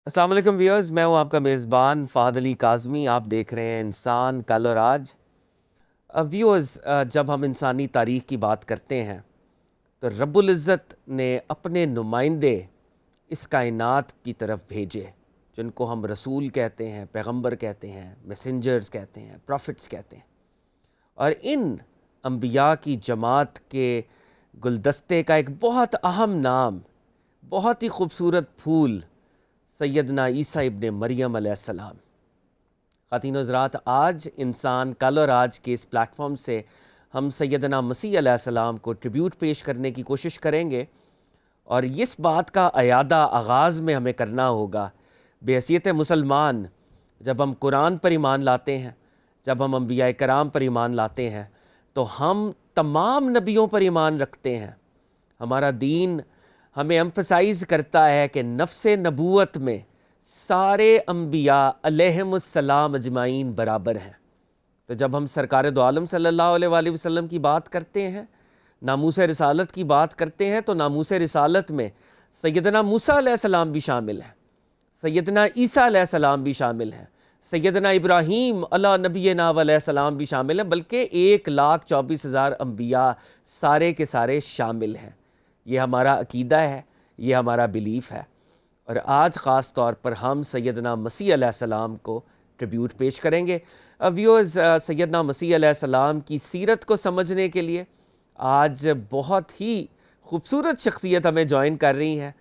السلام علیکم ویورز، میں ہوں آپ کا میزبان فہد علی کاظمی. آپ دیکھ رہے ہیں انسان کل اور آج. ویورز، جب ہم انسانی تاریخ کی بات کرتے ہیں تو رب العزت نے اپنے نمائندے اس کائنات کی طرف بھیجے، جن کو ہم رسول کہتے ہیں، پیغمبر کہتے ہیں، میسنجرز کہتے ہیں، پروفٹس کہتے ہیں. اور ان انبیاء کی جماعت کے گلدستے کا ایک بہت اہم نام، بہت ہی خوبصورت پھول، سیدنا عیسیٰ ابن مریم علیہ السلام. خواتین و حضرات، آج انسان کل اور آج کے اس پلیٹ فارم سے ہم سیدنا مسیح علیہ السلام کو ٹریبیوٹ پیش کرنے کی کوشش کریں گے، اور اس بات کا اعادہ آغاز میں ہمیں کرنا ہوگا بحیثیت مسلمان. جب ہم قرآن پر ایمان لاتے ہیں، جب ہم انبیاء کرام پر ایمان لاتے ہیں، تو ہم تمام نبیوں پر ایمان رکھتے ہیں. ہمارا دین ہمیں ایمفسائز کرتا ہے کہ نفس نبوت میں سارے انبیاء علیہم السلام اجمعین برابر ہیں. تو جب ہم سرکار دو عالم صلی اللہ علیہ وآلہ وسلم کی بات کرتے ہیں، ناموس رسالت کی بات کرتے ہیں، تو ناموس رسالت میں سیدنا موسیٰ علیہ السلام بھی شامل ہیں، سیدنا عیسیٰ علیہ السلام بھی شامل ہیں، سیدنا ابراہیم علیہ نبینا علیہ السلام بھی شامل ہیں، بلکہ 1,24,000 انبیاء سارے کے سارے شامل ہیں. یہ ہمارا عقیدہ ہے، یہ ہمارا بیلیف ہے. اور آج خاص طور پر ہم سیدنا مسیح علیہ السلام کو ٹریبیوٹ پیش کریں گے. ویورز، سیدنا مسیح علیہ السلام کی سیرت کو سمجھنے کے لیے آج بہت ہی خوبصورت شخصیت ہمیں جوائن کر رہی ہیں،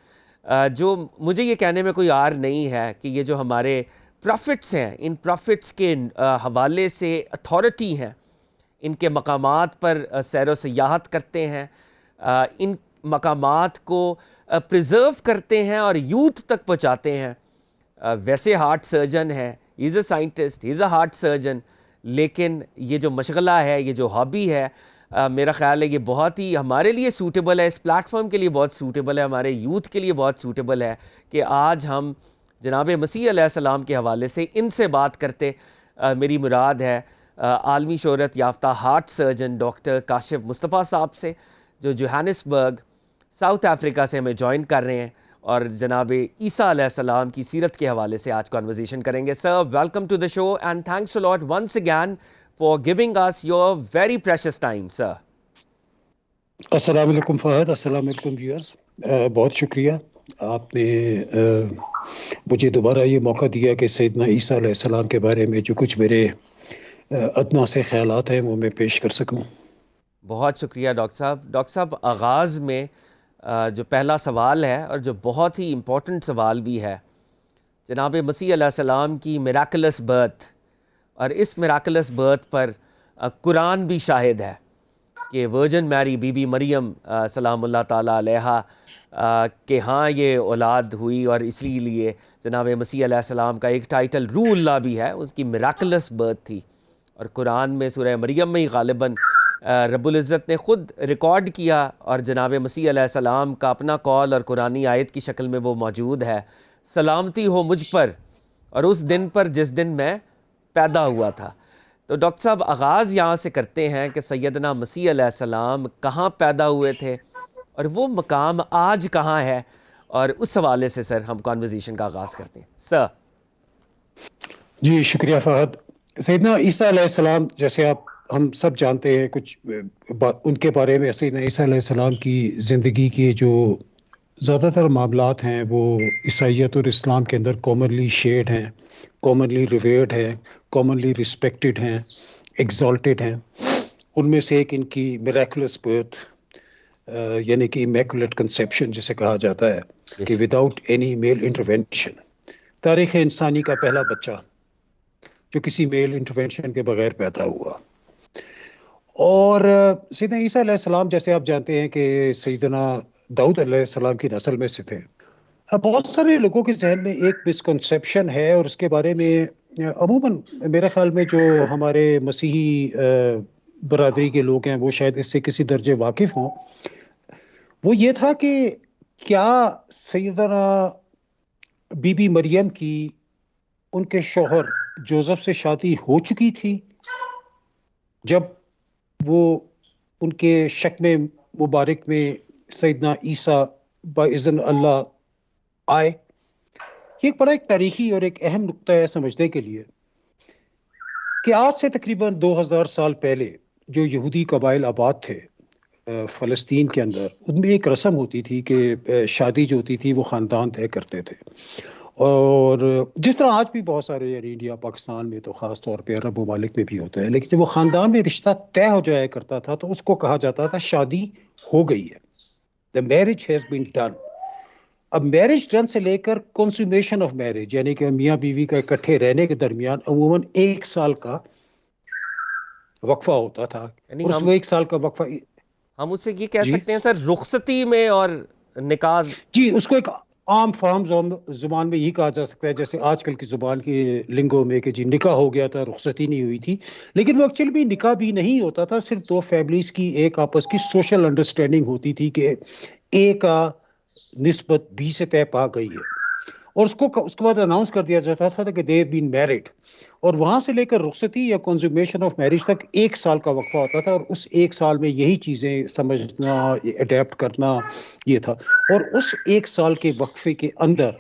جو مجھے یہ کہنے میں کوئی عار نہیں ہے کہ یہ جو ہمارے پروفٹس ہیں، ان پروفٹس کے حوالے سے اتھارٹی ہیں، ان کے مقامات پر سیر و سیاحت کرتے ہیں، ان مقامات کو پریزرو کرتے ہیں اور یوتھ تک پہنچاتے ہیں. ویسے ہارٹ سرجن ہے، he is a scientist, he is a heart surgeon, لیکن یہ جو مشغلہ ہے، یہ جو ہابی ہے، میرا خیال ہے یہ بہت ہی ہمارے لیے سوٹیبل ہے، اس پلیٹ فارم کے لیے بہت سوٹیبل ہے، ہمارے یوتھ کے لیے بہت سوٹیبل ہے کہ آج ہم جناب مسیح علیہ السلام کے حوالے سے ان سے بات کرتے. میری مراد ہے عالمی شہرت یافتہ ہارٹ سرجن ڈاکٹر کاشف مصطفیٰ صاحب سے، جو جوہانسبرگ ساؤتھ افریقہ سے ہمیں جوائن کر رہے ہیں، اور جناب عیسیٰ علیہ السلام کی سیرت کے حوالے سے آج کانورزیشن کریں گے. Sir, welcome to the show and thanks a lot once again for giving us your very precious time. Sir, السلام علیکم فہد، السلام علیکم ویورز. بہت شکریہ آپ نے مجھے دوبارہ یہ موقع دیا کہ سیدنا عیسیٰ علیہ السلام کے بارے میں جو کچھ میرے ادنا سے خیالات ہیں وہ میں پیش کر سکوں. بہت شکریہ ڈاکٹر صاحب. ڈاکٹر صاحب، آغاز میں جو پہلا سوال ہے اور جو بہت ہی امپورٹنٹ سوال بھی ہے، جناب مسیح علیہ السلام کی میراکلس برتھ، اور اس میراکلس برتھ پر قرآن بھی شاہد ہے کہ ورجن میری بی بی مریم سلام اللہ تعالیٰ علیہا کہ ہاں یہ اولاد ہوئی، اور اسی لیے جناب مسیح علیہ السلام کا ایک ٹائٹل روح اللہ بھی ہے، اس کی میراکلس برتھ تھی. اور قرآن میں سورہ مریم میں ہی غالباً رب العزت نے خود ریکارڈ کیا، اور جناب مسیح علیہ السلام کا اپنا قول اور قرآنی آیت کی شکل میں وہ موجود ہے: سلامتی ہو مجھ پر اور اس دن پر جس دن میں پیدا ہوا تھا. تو ڈاکٹر صاحب، آغاز یہاں سے کرتے ہیں کہ سیدنا مسیح علیہ السلام کہاں پیدا ہوئے تھے، اور وہ مقام آج کہاں ہے، اور اس حوالے سے سر ہم کانورزیشن کا آغاز کرتے ہیں. سر. جی شکریہ فہد. سیدنا عیسیٰ علیہ السلام، جیسے ہم سب جانتے ہیں کچھ ان کے بارے میں. سیدنا عیسیٰ علیہ السلام کی زندگی کے جو زیادہ تر معاملات ہیں وہ عیسائیت اور اسلام کے اندر کامنلی شیئرڈ ہیں، کامنلی ریویرڈ ہیں، کامنلی رسپیکٹڈ ہیں، ایگزالٹڈ ہیں. ان میں سے ایک ان کی میریکولس برتھ، یعنی کہ امیکولیٹ کنسیپشن جسے کہا جاتا ہے، بے کہ شک. وداؤٹ اینی میل انٹرونشن، تاریخ انسانی کا پہلا بچہ جو کسی میل انٹرونشن کے بغیر پیدا ہوا. اور سیدنا عیسیٰ علیہ السلام، جیسے آپ جانتے ہیں کہ سیدنا داؤد علیہ السلام کی نسل میں سے تھے. بہت سارے لوگوں کے ذہن میں ایک مسکنسیپشن ہے، اور اس کے بارے میں عموماً میرے خیال میں جو ہمارے مسیحی برادری کے لوگ ہیں وہ شاید اس سے کسی درجے واقف ہوں. وہ یہ تھا کہ کیا سیدنا بی بی مریم کی ان کے شوہر جوزف سے شادی ہو چکی تھی جب وہ ان کے شکم مبارک میں سیدنا عیسیٰ باذن اللہ آئے، یہ ایک بڑا ایک تاریخی اور ایک اہم نقطہ ہے سمجھنے کے لیے کہ آج سے تقریباً 2000 سال پہلے جو یہودی قبائل آباد تھے فلسطین کے اندر، ان میں ایک رسم ہوتی تھی کہ شادی جو ہوتی تھی وہ خاندان طے کرتے تھے. اور جس طرح آج بھی بہت سارے یعنی انڈیا پاکستان میں تو خاص طور پہ عرب ممالک میں بھی ہوتا ہے، لیکن جب وہ خاندان میں رشتہ طے ہو جایا کرتا تھا تو اس کو کہا جاتا تھا شادی ہو گئی ہے. The marriage has been done. اب میرج ڈن سے لے کر کنسومیشن آف میرج یعنی کہ میاں بیوی کا اکٹھے رہنے کے درمیان عموماً 1 سال کا وقفہ ہوتا تھا. یعنی اور اس وہ 1 سال کا وقفہ ہم اسے یہ کہہ جی سکتے ہیں سر، رخصتی میں اور نکاح. جی اس کو ایک عام فارم زبان میں یہی کہا جا سکتا ہے، جیسے آج کل کی زبان کی لنگو میں کہ جی نکاح ہو گیا تھا، رخصتی نہیں ہوئی تھی. لیکن وہ ایکچولی بھی نکاح بھی نہیں ہوتا تھا، صرف دو فیملیز کی ایک آپس کی سوشل انڈرسٹینڈنگ ہوتی تھی کہ اے کا نسبت بی سے طے پا گئی ہے، اور اس کے بعد اناؤنس کر دیا جاتا تھا کہ دے بین میرڈ. اور وہاں سے لے کر رخصتی یا کنزومیشن آف میرج تک 1 سال کا وقفہ ہوتا تھا، اور اس 1 سال میں یہی چیزیں سمجھنا، اڈیپٹ کرنا یہ تھا. اور اس 1 سال کے وقفے کے اندر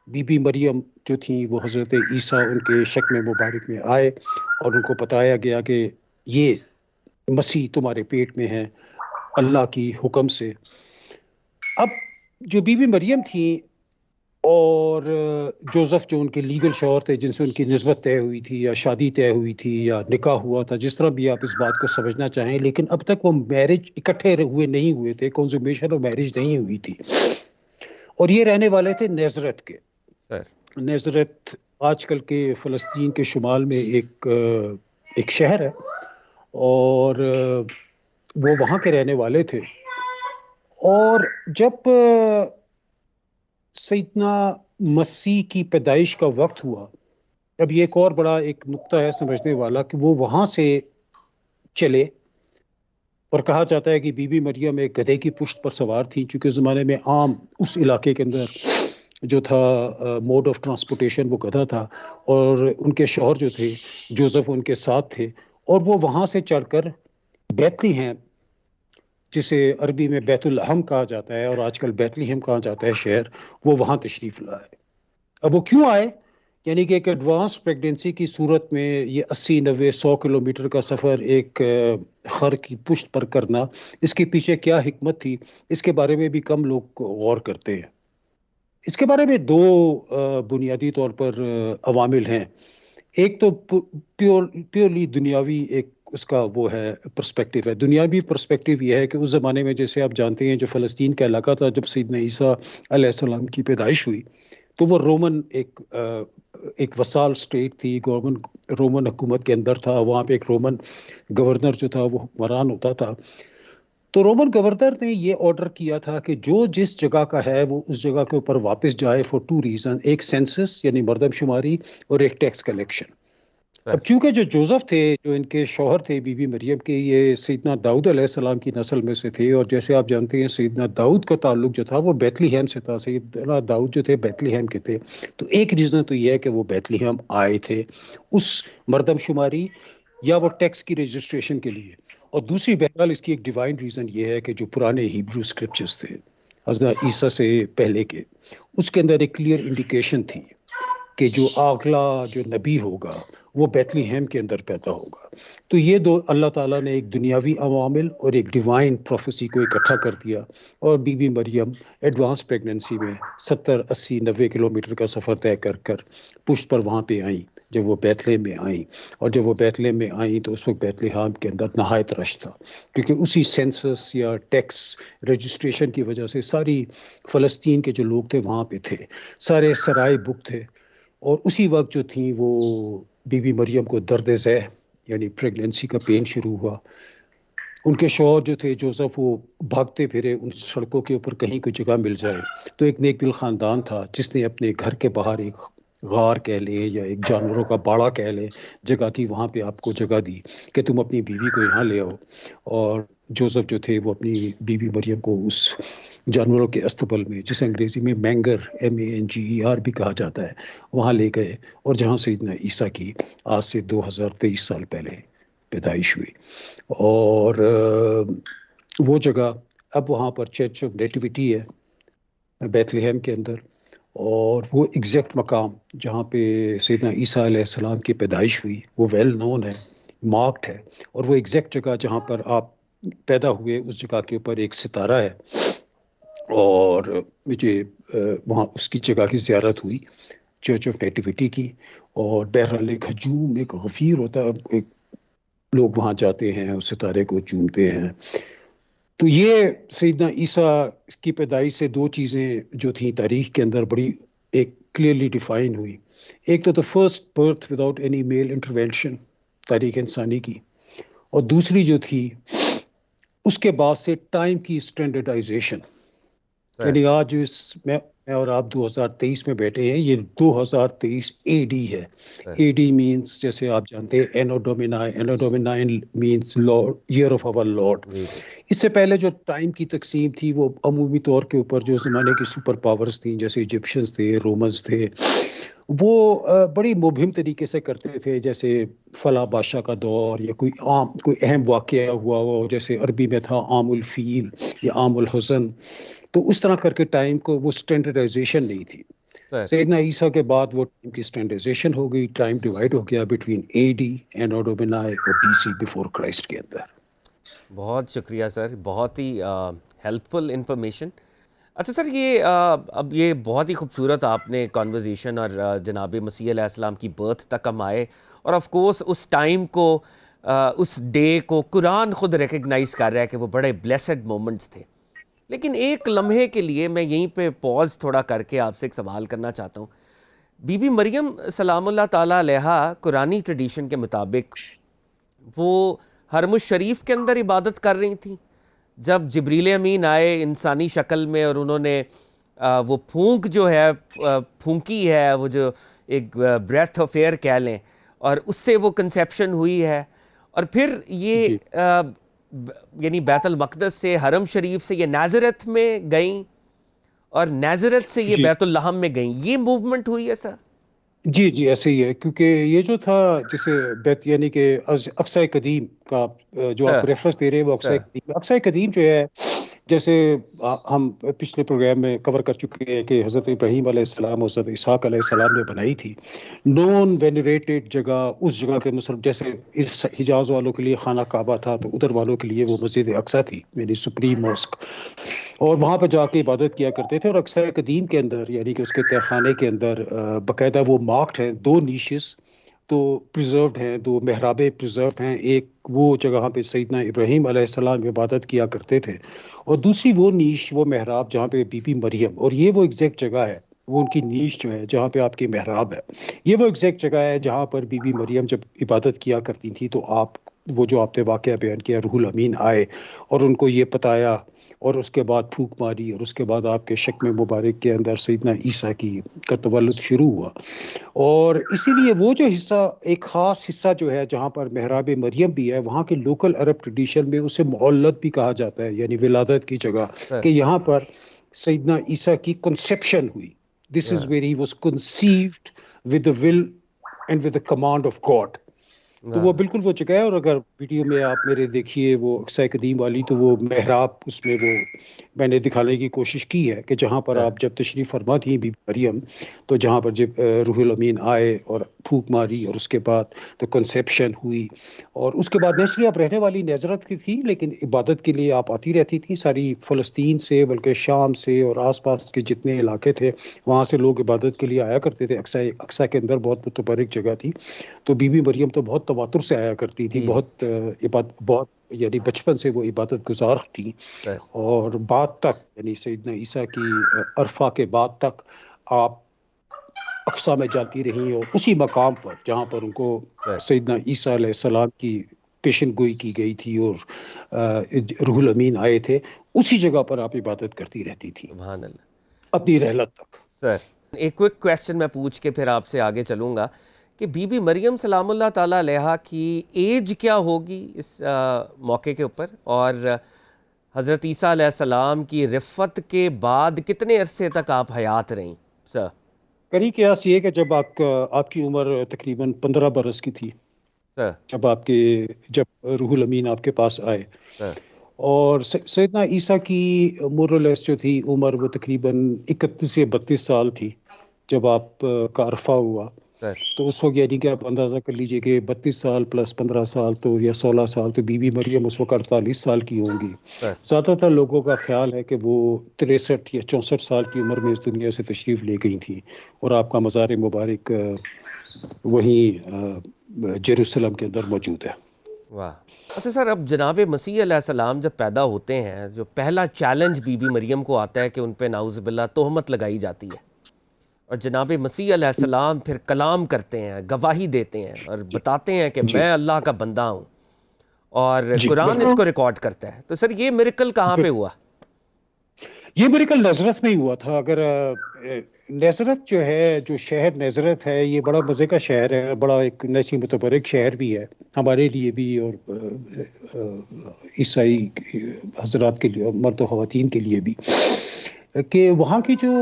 بی بی مریم جو تھیں وہ حضرت عیسیٰ ان کے شکم مبارک میں آئے، اور ان کو بتایا گیا کہ یہ مسیح تمہارے پیٹ میں ہے اللہ کی حکم سے. اب جو بی بی مریم تھیں اور جوزف جو ان کے لیگل شوہر تھے جن سے ان کی نسبت طے ہوئی تھی یا شادی طے ہوئی تھی یا نکاح ہوا تھا، جس طرح بھی آپ اس بات کو سمجھنا چاہیں، لیکن اب تک وہ میرج اکٹھے نہیں ہوئے تھے، کنزومیشن اور میرج نہیں ہوئی تھی. اور یہ رہنے والے تھے نیزرت کے. سر نیزرت آج کل کے فلسطین کے شمال میں ایک شہر ہے، اور وہ وہاں کے رہنے والے تھے. اور جب سیدنا مسیح کی پیدائش کا وقت ہوا، اب یہ ایک اور بڑا ایک نقطہ ہے سمجھنے والا کہ وہ وہاں سے چلے، اور کہا جاتا ہے کہ بی بی مریم ایک گدھے کی پشت پر سوار تھی، چونکہ اس زمانے میں عام اس علاقے کے اندر جو تھا موڈ آف ٹرانسپورٹیشن وہ گدھا تھا. اور ان کے شوہر جو تھے جوزف ان کے ساتھ تھے، اور وہ وہاں سے چڑھ کر بیتلی ہیں، جسے عربی میں بیت الحم کہا جاتا ہے اور آج کل بیت لحم کہا جاتا ہے شہر، وہ وہاں تشریف لائے. اب وہ کیوں آئے؟ یعنی کہ ایک ایڈوانس پریگنینسی کی صورت میں یہ 80 90 100 کلومیٹر کا سفر ایک خر کی پشت پر کرنا، اس کے پیچھے کیا حکمت تھی، اس کے بارے میں بھی کم لوگ غور کرتے ہیں. اس کے بارے میں دو بنیادی طور پر عوامل ہیں. ایک تو پیورلی دنیاوی ایک اس کا وہ ہے پرسپیکٹیو ہے. دنیاوی پرسپیکٹیو یہ ہے کہ اس زمانے میں جیسے آپ جانتے ہیں جو فلسطین کا علاقہ تھا، جب سیدنا عیسیٰ علیہ السلام کی پیدائش ہوئی تو وہ رومن ایک وسال سٹیٹ تھی، رومن حکومت کے اندر تھا. وہاں پہ ایک رومن گورنر جو تھا وہ حکمران ہوتا تھا. تو رومن گورنر نے یہ آرڈر کیا تھا کہ جو جس جگہ کا ہے وہ اس جگہ کے اوپر واپس جائے فور ٹو ریزن، ایک سینسس یعنی مردم شماری، اور ایک ٹیکس کلیکشن. سر اب چونکہ جو جوزف تھے جو ان کے شوہر تھے بی بی مریم کے، یہ سیدنا داؤد علیہ السلام کی نسل میں سے تھے، اور جیسے آپ جانتے ہیں سیدنا داؤد کا تعلق جو تھا وہ بیت لحم سے تھا. سیدنا داؤد جو تھے بیت لحم کے تھے. تو ایک ریزن تو یہ ہے کہ وہ بیت لحم آئے تھے اس مردم شماری یا وہ ٹیکس کی رجسٹریشن کے لیے. اور دوسری بہرحال اس کی ایک ڈیوائن ریزن یہ ہے کہ جو پرانے ہیبرو اسکرپچرز تھے حضرت عیسیٰ سے پہلے کے، اس کے اندر ایک کلیئر انڈیکیشن تھی کہ جو اگلا جو نبی ہوگا وہ بیت لحم کے اندر پیدا ہوگا. تو یہ دو اللہ تعالیٰ نے ایک دنیاوی عوامل اور ایک ڈیوائن پروفیسی کو اکٹھا کر دیا، اور بی بی مریم ایڈوانس پریگننسی میں 70 80 90 کلومیٹر کا سفر طے کر کر پشت پر وہاں پہ آئیں. جب وہ بیت لحم میں آئیں، اور جب وہ بیت لحم میں آئیں تو اس وقت بیت لحم کے اندر نہایت رش تھا، کیونکہ اسی سینسس یا ٹیکس رجسٹریشن کی وجہ سے ساری فلسطین کے جو لوگ تھے وہاں پہ تھے، سارے سرائے بک تھے. اور اسی وقت جو تھیں وہ بی بی مریم کو درد ذہ یعنی پریگننسی کا پین شروع ہوا. ان کے شوہر جو تھے جوزف وہ بھاگتے پھرے ان سڑکوں کے اوپر کہیں کوئی جگہ مل جائے. تو ایک نیک دل خاندان تھا جس نے اپنے گھر کے باہر ایک غار کہہ لیں یا ایک جانوروں کا باڑا کہہ لیں جگہ تھی، وہاں پہ آپ کو جگہ دی کہ تم اپنی بیوی کو یہاں لے آؤ. اور جوزف جو تھے وہ اپنی بیوی مریم کو اس جانوروں کے استبل میں، جسے انگریزی میں مینگر MANGER بھی کہا جاتا ہے، وہاں لے گئے، اور جہاں سیدنا عیسیٰ کی آج سے 2023 سال پہلے پیدائش ہوئی. اور وہ جگہ اب وہاں پر چرچ آف نیٹیوٹی ہے بیت لحم کے اندر. اور وہ ایگزیکٹ مقام جہاں پہ سیدنا عیسیٰ علیہ السلام کی پیدائش ہوئی وہ ویل نون ہے، مارکڈ ہے، اور وہ ایگزیکٹ جگہ جہاں پر آپ پیدا ہوئے اس جگہ کے اوپر ایک ستارہ ہے، اور مجھے وہاں اس کی جگہ کی زیارت ہوئی، چرچ آف نیٹیوٹی کی، اور بہرحال ایک ہجوم ایک غفیر ہوتا ہے، ایک لوگ وہاں جاتے ہیں اس ستارے کو چومتے ہیں۔ تو یہ سیدنا عیسیٰ کی پیدائش سے دو چیزیں جو تھیں تاریخ کے اندر بڑی ایک کلیئرلی ڈیفائن ہوئی، ایک تو فرسٹ برتھ وداؤٹ اینی میل انٹروینشن تاریخ انسانی کی، اور دوسری جو تھی اس کے بعد سے ٹائم کی اسٹینڈرڈائزیشن، سر یعنی آج میں اور آپ 2023 میں بیٹھے ہیں، یہ 2023 اے ڈی ہے۔ سر اے ڈی مینس جیسے آپ جانتے ہیں anno domini means lord, year of our lord. جی جی اس سے پہلے جو ٹائم کی تقسیم تھی وہ عمومی طور کے اوپر جو زمانے کی سپر پاورز تھیں جیسے ایجپشنز تھے، رومنز تھے، وہ بڑی مبہم طریقے سے کرتے تھے، جیسے فلاں بادشاہ کا دور یا کوئی اہم واقعہ ہوا ہو، جیسے عربی میں تھا عام الفیل یا عام الحزن، تو اس طرح کر کے ٹائم کو وہ اسٹینڈرڈائزیشن نہیں تھی۔ سر سیدنا عیسیٰ کے بعد وہ ٹائم کی اسٹینڈرڈائزیشن ہو گئی، ٹائم ڈیوائڈ ہو گیا بٹوین اے ڈی اینو ڈومینائی اور بی سی بفور کرائسٹ کے اندر۔ بہت شکریہ سر، بہت ہی ہیلپ فل انفارمیشن۔ اچھا سر، یہ اب یہ بہت ہی خوبصورت آپ نے کانورزیشن، اور جناب مسیح علیہ السلام کی برتھ تک ہم آئے، اور آف کورس اس ٹائم کو، اس ڈے کو قرآن خود ریکگنائز کر رہا ہے کہ وہ بڑے بلیسڈ مومنٹس تھے۔ لیکن ایک لمحے کے لیے میں یہیں پہ پوز تھوڑا کر کے آپ سے ایک سوال کرنا چاہتا ہوں۔ بی بی مریم سلام اللہ تعالیٰ علیہا قرآنی ٹریڈیشن کے مطابق وہ حرم الشریف کے اندر عبادت کر رہی تھیں جب جبریل امین آئے انسانی شکل میں، اور انہوں نے وہ پھونک جو ہے پھونکی ہے، وہ جو ایک بریتھ آف ایئر کہہ لیں، اور اس سے وہ کنسیپشن ہوئی ہے، اور پھر یہ جی یعنی بیت المقدس سے، حرم شریف سے یہ نازرت میں گئیں، اور نازرت سے یہ جی بیت الحم میں گئیں، یہ موومنٹ ہوئی ہے سر؟ جی جی ایسے ہی ہے، کیونکہ یہ جو تھا جسے بیت یعنی کہ اقصی قدیم کا جو سر آپ ریفرنس دے رہے ہیں وہ سر اقصی قدیم جو ہے، جیسے ہم پچھلے پروگرام میں کور کر چکے ہیں کہ حضرت ابراہیم علیہ السلام اور حضرت اسحاق علیہ السلام نے بنائی تھی نون وینریٹڈ جگہ، اس جگہ کے مسلم جیسے اس حجاز والوں کے لیے خانہ کعبہ تھا تو ادھر والوں کے لیے وہ مسجد اقصی تھی، یعنی سپریم ماسک، اور وہاں پہ جا کے عبادت کیا کرتے تھے۔ اور اقصی قدیم کے اندر یعنی کہ اس کے تہہ خانے کے اندر باقاعدہ وہ مارکڈ ہیں، دو نیشز تو پریزروڈ ہیں، دو محرابیں پریزروڈ ہیں، ایک وہ جگہ پہ سیدنا ابراہیم علیہ السلام عبادت کیا کرتے تھے، اور دوسری وہ نیش، وہ محراب جہاں پہ بی بی مریم، اور یہ وہ ایگزیکٹ جگہ ہے، وہ ان کی نیش جو ہے جہاں پہ آپ کی محراب ہے، یہ وہ ایگزیکٹ جگہ ہے جہاں پر بی بی مریم جب عبادت کیا کرتی تھی تو وہ جو آپ نے واقعہ بیان کیا، روح الامین آئے اور ان کو یہ بتایا، اور اس کے بعد پھونک ماری، اور اس کے بعد آپ کے شکم مبارک کے اندر سیدنا عیسیٰ کا تولد شروع ہوا۔ اور اسی لیے وہ جو حصہ، ایک خاص حصہ جو ہے جہاں پر محراب مریم بھی ہے، وہاں کے لوکل عرب ٹریڈیشن میں اسے معلت بھی کہا جاتا ہے، یعنی ولادت کی جگہ، سر کہ یہاں پر سیدنا عیسیٰ کی کنسیپشن ہوئی۔ This is where he was conceived with the will and with the command of God۔ تو وہ بالکل وہ جگہ ہے، اور اگر ویڈیو میں آپ میرے دیکھیے وہ اقصی قدیم والی، تو وہ محراب اس میں وہ میں نے دکھانے کی کوشش کی ہے کہ جہاں پر سر آپ جب تشریف فرما تھی بی بی مریم، تو جہاں پر جب روح الامین آئے اور پھونک ماری، اور اس کے بعد تو کنسیپشن ہوئی، اور اس کے بعد نیچرلی آپ رہنے والی نظرت کی تھی، لیکن عبادت کے لیے آپ آتی رہتی تھی ساری فلسطین سے، بلکہ شام سے اور آس پاس کے جتنے علاقے تھے وہاں سے لوگ عبادت کے لیے آیا کرتے تھے۔ اقصی کے اندر بہت متبرک جگہ تھی، تو بی بی مریم تو بہت تواتر سے آیا کرتی تھی، جی جی بہت یعنی بچپن سے وہ عبادت گزار تھی، سر اور بعد تک یعنی سیدنا عیسیٰ کی عرفہ کے بعد تک آپ اقصی میں جاتی رہی، اور اسی مقام پر جہاں پر ان کو سر سیدنا عیسیٰ علیہ السلام کی پیشن گوئی کی گئی تھی اور روح الامین آئے تھے، اسی جگہ پر آپ عبادت کرتی رہتی تھی سبحان اللہ۔ اپنی رحلت تک۔ سر ایک کوئک کویسچن میں پوچھ کے پھر آپ سے آگے چلوں گا کہ بی بی مریم سلام اللہ تعالیٰ علیہا کی ایج کیا ہوگی اس موقع کے اوپر، اور حضرت عیسیٰ علیہ السلام کی رفت کے بعد کتنے عرصے تک آپ حیات رہیں سر؟ قریب قیاس یہ کہ جب آپ کی عمر تقریباً 15 برس کی تھی، سر جب روح الامین آپ کے پاس آئے، سر اور سیدنا عیسیٰ کی مورلیس جو تھی عمر وہ تقریباً 31 یا 32 سال تھی، جب آپ کا عرفہ ہوا سر تو اس وقت یعنی کہ آپ اندازہ کر لیجئے کہ 32 سال پلس 15 سال تو یا 16 سال تو بی بی مریم اس وقت 48 سال کی ہوں گی. سر زیادہ تر لوگوں کا خیال ہے کہ وہ 63 یا 64 سال کی عمر میں اس دنیا سے تشریف لے گئی تھیں اور آپ کا مزار مبارک وہیں جیروسلم کے اندر موجود ہے. واہ. اچھا سر، اب جناب مسیح علیہ السلام جب پیدا ہوتے ہیں، جو پہلا چیلنج بی بی مریم کو آتا ہے کہ ان پہ نعوذ باللہ تہمت لگائی جاتی ہے، اور جناب مسیح علیہ السلام پھر کلام کرتے ہیں، گواہی دیتے ہیں اور جی بتاتے ہیں کہ جی میں اللہ کا بندہ ہوں، اور جی قرآن اس بالکل. کو ریکارڈ کرتا ہے. تو سر یہ میریکل کہاں پہ ہوا؟ یہ میریکل نظرت میں ہی ہوا تھا. اگر نظرت جو ہے، جو شہر نظرت ہے، یہ بڑا مزے کا شہر ہے، بڑا ایک نشی متبرک شہر بھی ہے ہمارے لیے بھی اور عیسائی حضرات کے لیے، مرد و خواتین کے لیے بھی. کہ وہاں کی جو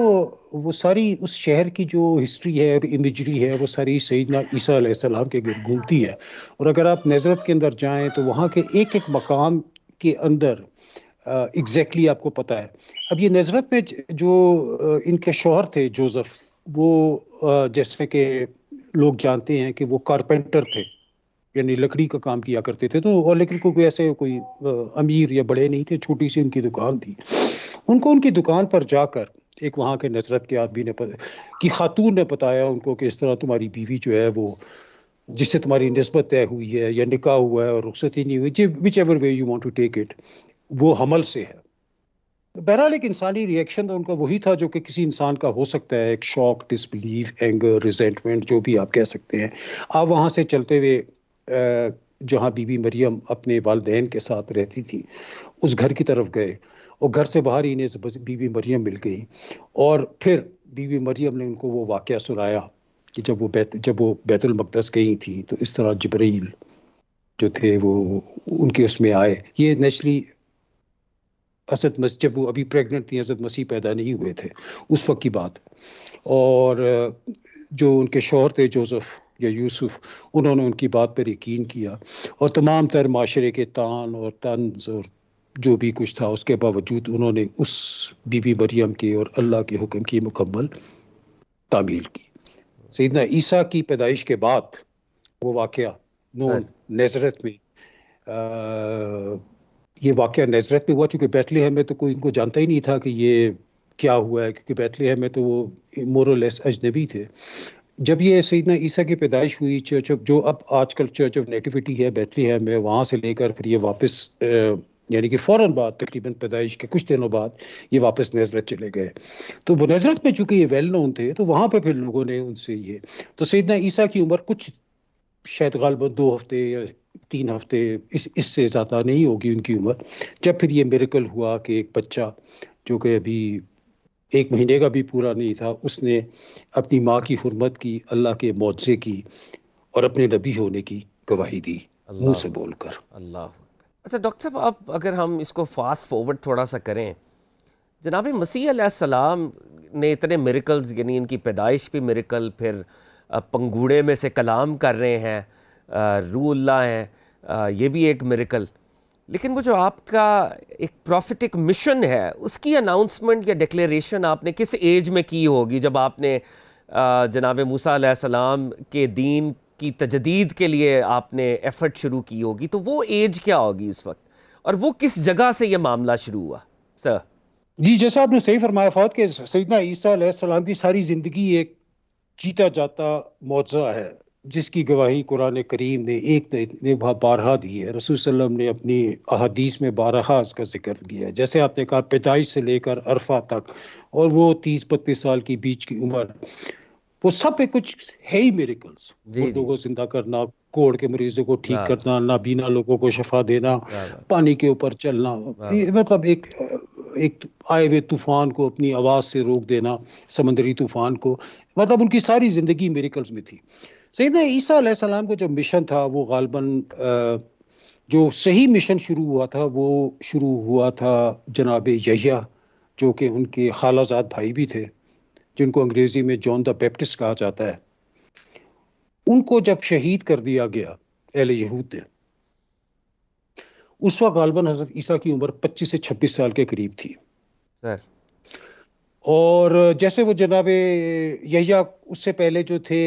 وہ ساری اس شہر کی جو ہسٹری ہے اور امیجری ہے وہ ساری سیدنا عیسیٰ علیہ السلام کے گرد گھومتی ہے. اور اگر آپ نظرت کے اندر جائیں تو وہاں کے ایک ایک مقام کے اندر ایگزیکٹلی آپ کو پتہ ہے. اب یہ نظرت میں جو ان کے شوہر تھے جوزف، وہ جیسے کہ لوگ جانتے ہیں کہ وہ کارپینٹر تھے، یعنی لکڑی کا کام کیا کرتے تھے. تو اور لیکن کوئی ایسے کوئی امیر یا بڑے نہیں تھے، چھوٹی سی ان کی دکان تھی. ان کو ان کی دکان پر جا کر ایک وہاں کے نظرت کے آدمی نے کی خاتون نے بتایا ان کو کہ اس طرح تمہاری بیوی جو ہے وہ جس سے تمہاری نسبت طے ہوئی ہے یا نکاح ہوا ہے اور رخصتی نہیں ہوئی، whichever way you want to take it, وہ حمل سے ہے. بہرحال ایک انسانی ریئیکشن تو ان کا وہی تھا جو کہ کسی انسان کا ہو سکتا ہے، ایک شوق، ڈس بلیف، اینگر، ریزنٹمنٹ، جو بھی آپ کہہ سکتے ہیں. آپ وہاں سے چلتے ہوئے جہاں بی بی مریم اپنے والدین کے ساتھ رہتی تھی اس گھر کی طرف گئے، اور گھر سے باہر ہی انہیں بی بی مریم مل گئی. اور پھر بی بی مریم نے ان کو وہ واقعہ سنایا کہ جب وہ بیت المقدس گئی تھی تو اس طرح جبرائیل جو تھے وہ ان کے اس میں آئے. یہ نیچرلی حضرت مسیح جب وہ ابھی پریگننٹ تھی، حضرت مسیح پیدا نہیں ہوئے تھے، اس وقت کی بات. اور جو ان کے شوہر تھے جوزف یا یوسف، انہوں نے ان کی بات پر یقین کیا، اور تمام تر معاشرے کے طعن اور طنز اور جو بھی کچھ تھا اس کے باوجود انہوں نے اس بی بی مریم کے اور اللہ کے حکم کی مکمل تعمیل کی. سیدنا عیسیٰ کی پیدائش کے بعد وہ واقعہ سر نون نظرت میں یہ واقعہ نظرت میں ہوا، چونکہ بیت لحم میں تو کوئی ان کو جانتا ہی نہیں تھا کہ یہ کیا ہوا ہے، کیونکہ بیت لحم میں تو وہ مور اور لیس اجنبی تھے. جب یہ سیدنا عیسیٰ کی پیدائش ہوئی، چرچ جو اب آج کل چرچ آف نیٹیوٹی ہے بیت لحم میں، وہاں سے لے کر پھر یہ واپس یعنی کہ فوراً بعد تقریباً پیدائش کے کچھ دنوں بعد یہ واپس نظرت چلے گئے. تو وہ نظرت میں چونکہ یہ ویل نون تھے تو وہاں پہ پھر لوگوں نے ان سے یہ، تو سیدنا عیسیٰ کی عمر کچھ شاید غالباً 2 ہفتے یا 3 ہفتے، اس سے زیادہ نہیں ہوگی ان کی عمر، جب پھر یہ میریکل ہوا کہ ایک بچہ جو کہ ابھی 1 مہینے کا بھی پورا نہیں تھا، اس نے اپنی ماں کی حرمت کی، اللہ کے معجزے کی اور اپنے نبی ہونے کی گواہی دی منہ اللہ سے بول کر. اللہ. اچھا ڈاکٹر صاحب، اب اگر ہم اس کو فاسٹ فارورڈ تھوڑا سا کریں، جناب مسیح علیہ السلام نے اتنے میریکلز، یعنی ان کی پیدائش بھی میریکل، پھر پنگوڑے میں سے کلام کر رہے ہیں، روح اللہ ہیں، یہ بھی ایک میریکل. لیکن وہ جو آپ کا ایک پروفیٹک مشن ہے، اس کی اناؤنسمنٹ یا ڈکلیریشن آپ نے کس ایج میں کی ہوگی، جب آپ نے جناب موسیٰ علیہ السلام کے دین کی تجدید کے لیے آپ نے ایفرٹ شروع کی ہوگی؟ تو وہ ایج کیا ہوگی اس وقت، اور وہ کس جگہ سے یہ معاملہ شروع ہوا سر؟ جی جیسا آپ نے صحیح فرمایا فوت کہ سیدنا عیسیٰ علیہ السلام کی ساری زندگی ایک جیتا جاتا معجزہ ہے، جس کی گواہی قرآن کریم نے ایک نے بارہا دی ہے. رسول صلی اللہ علیہ وسلم نے اپنی احادیث میں بارہا اس کا ذکر کیا ہے. جیسے آپ نے کہا پیدائش سے لے کر عرفہ تک، اور وہ 30-32 سال کی بیچ کی عمر، وہ سب پہ کچھ ہے ہی میریکلز. جی مردوں جی. کو زندہ کرنا، کوڑ کے مریضوں کو ٹھیک واہ کرنا، نابینا لوگوں کو شفا دینا، واہ واہ پانی کے اوپر چلنا، واہ واہ. مطلب ایک آئے ہوئے طوفان کو اپنی آواز سے روک دینا، سمندری طوفان کو. مطلب ان کی ساری زندگی میریکلز میں تھی. سیدنا عیسیٰ علیہ السلام کا جو مشن تھا وہ غالباً جو صحیح مشن شروع ہوا تھا وہ شروع ہوا تھا جناب یحییٰ، جو کہ ان کے خالہ زاد بھائی بھی تھے، جن کو انگریزی میں جان دا بیپٹسٹ کہا جاتا ہے. ان کو جب شہید کر دیا گیا اہل یہود نے، اس وقت غالباً حضرت عیسیٰ کی عمر 25 سے 26 سال کے قریب تھی. سر اور جیسے وہ جناب یحییٰ اس سے پہلے جو تھے،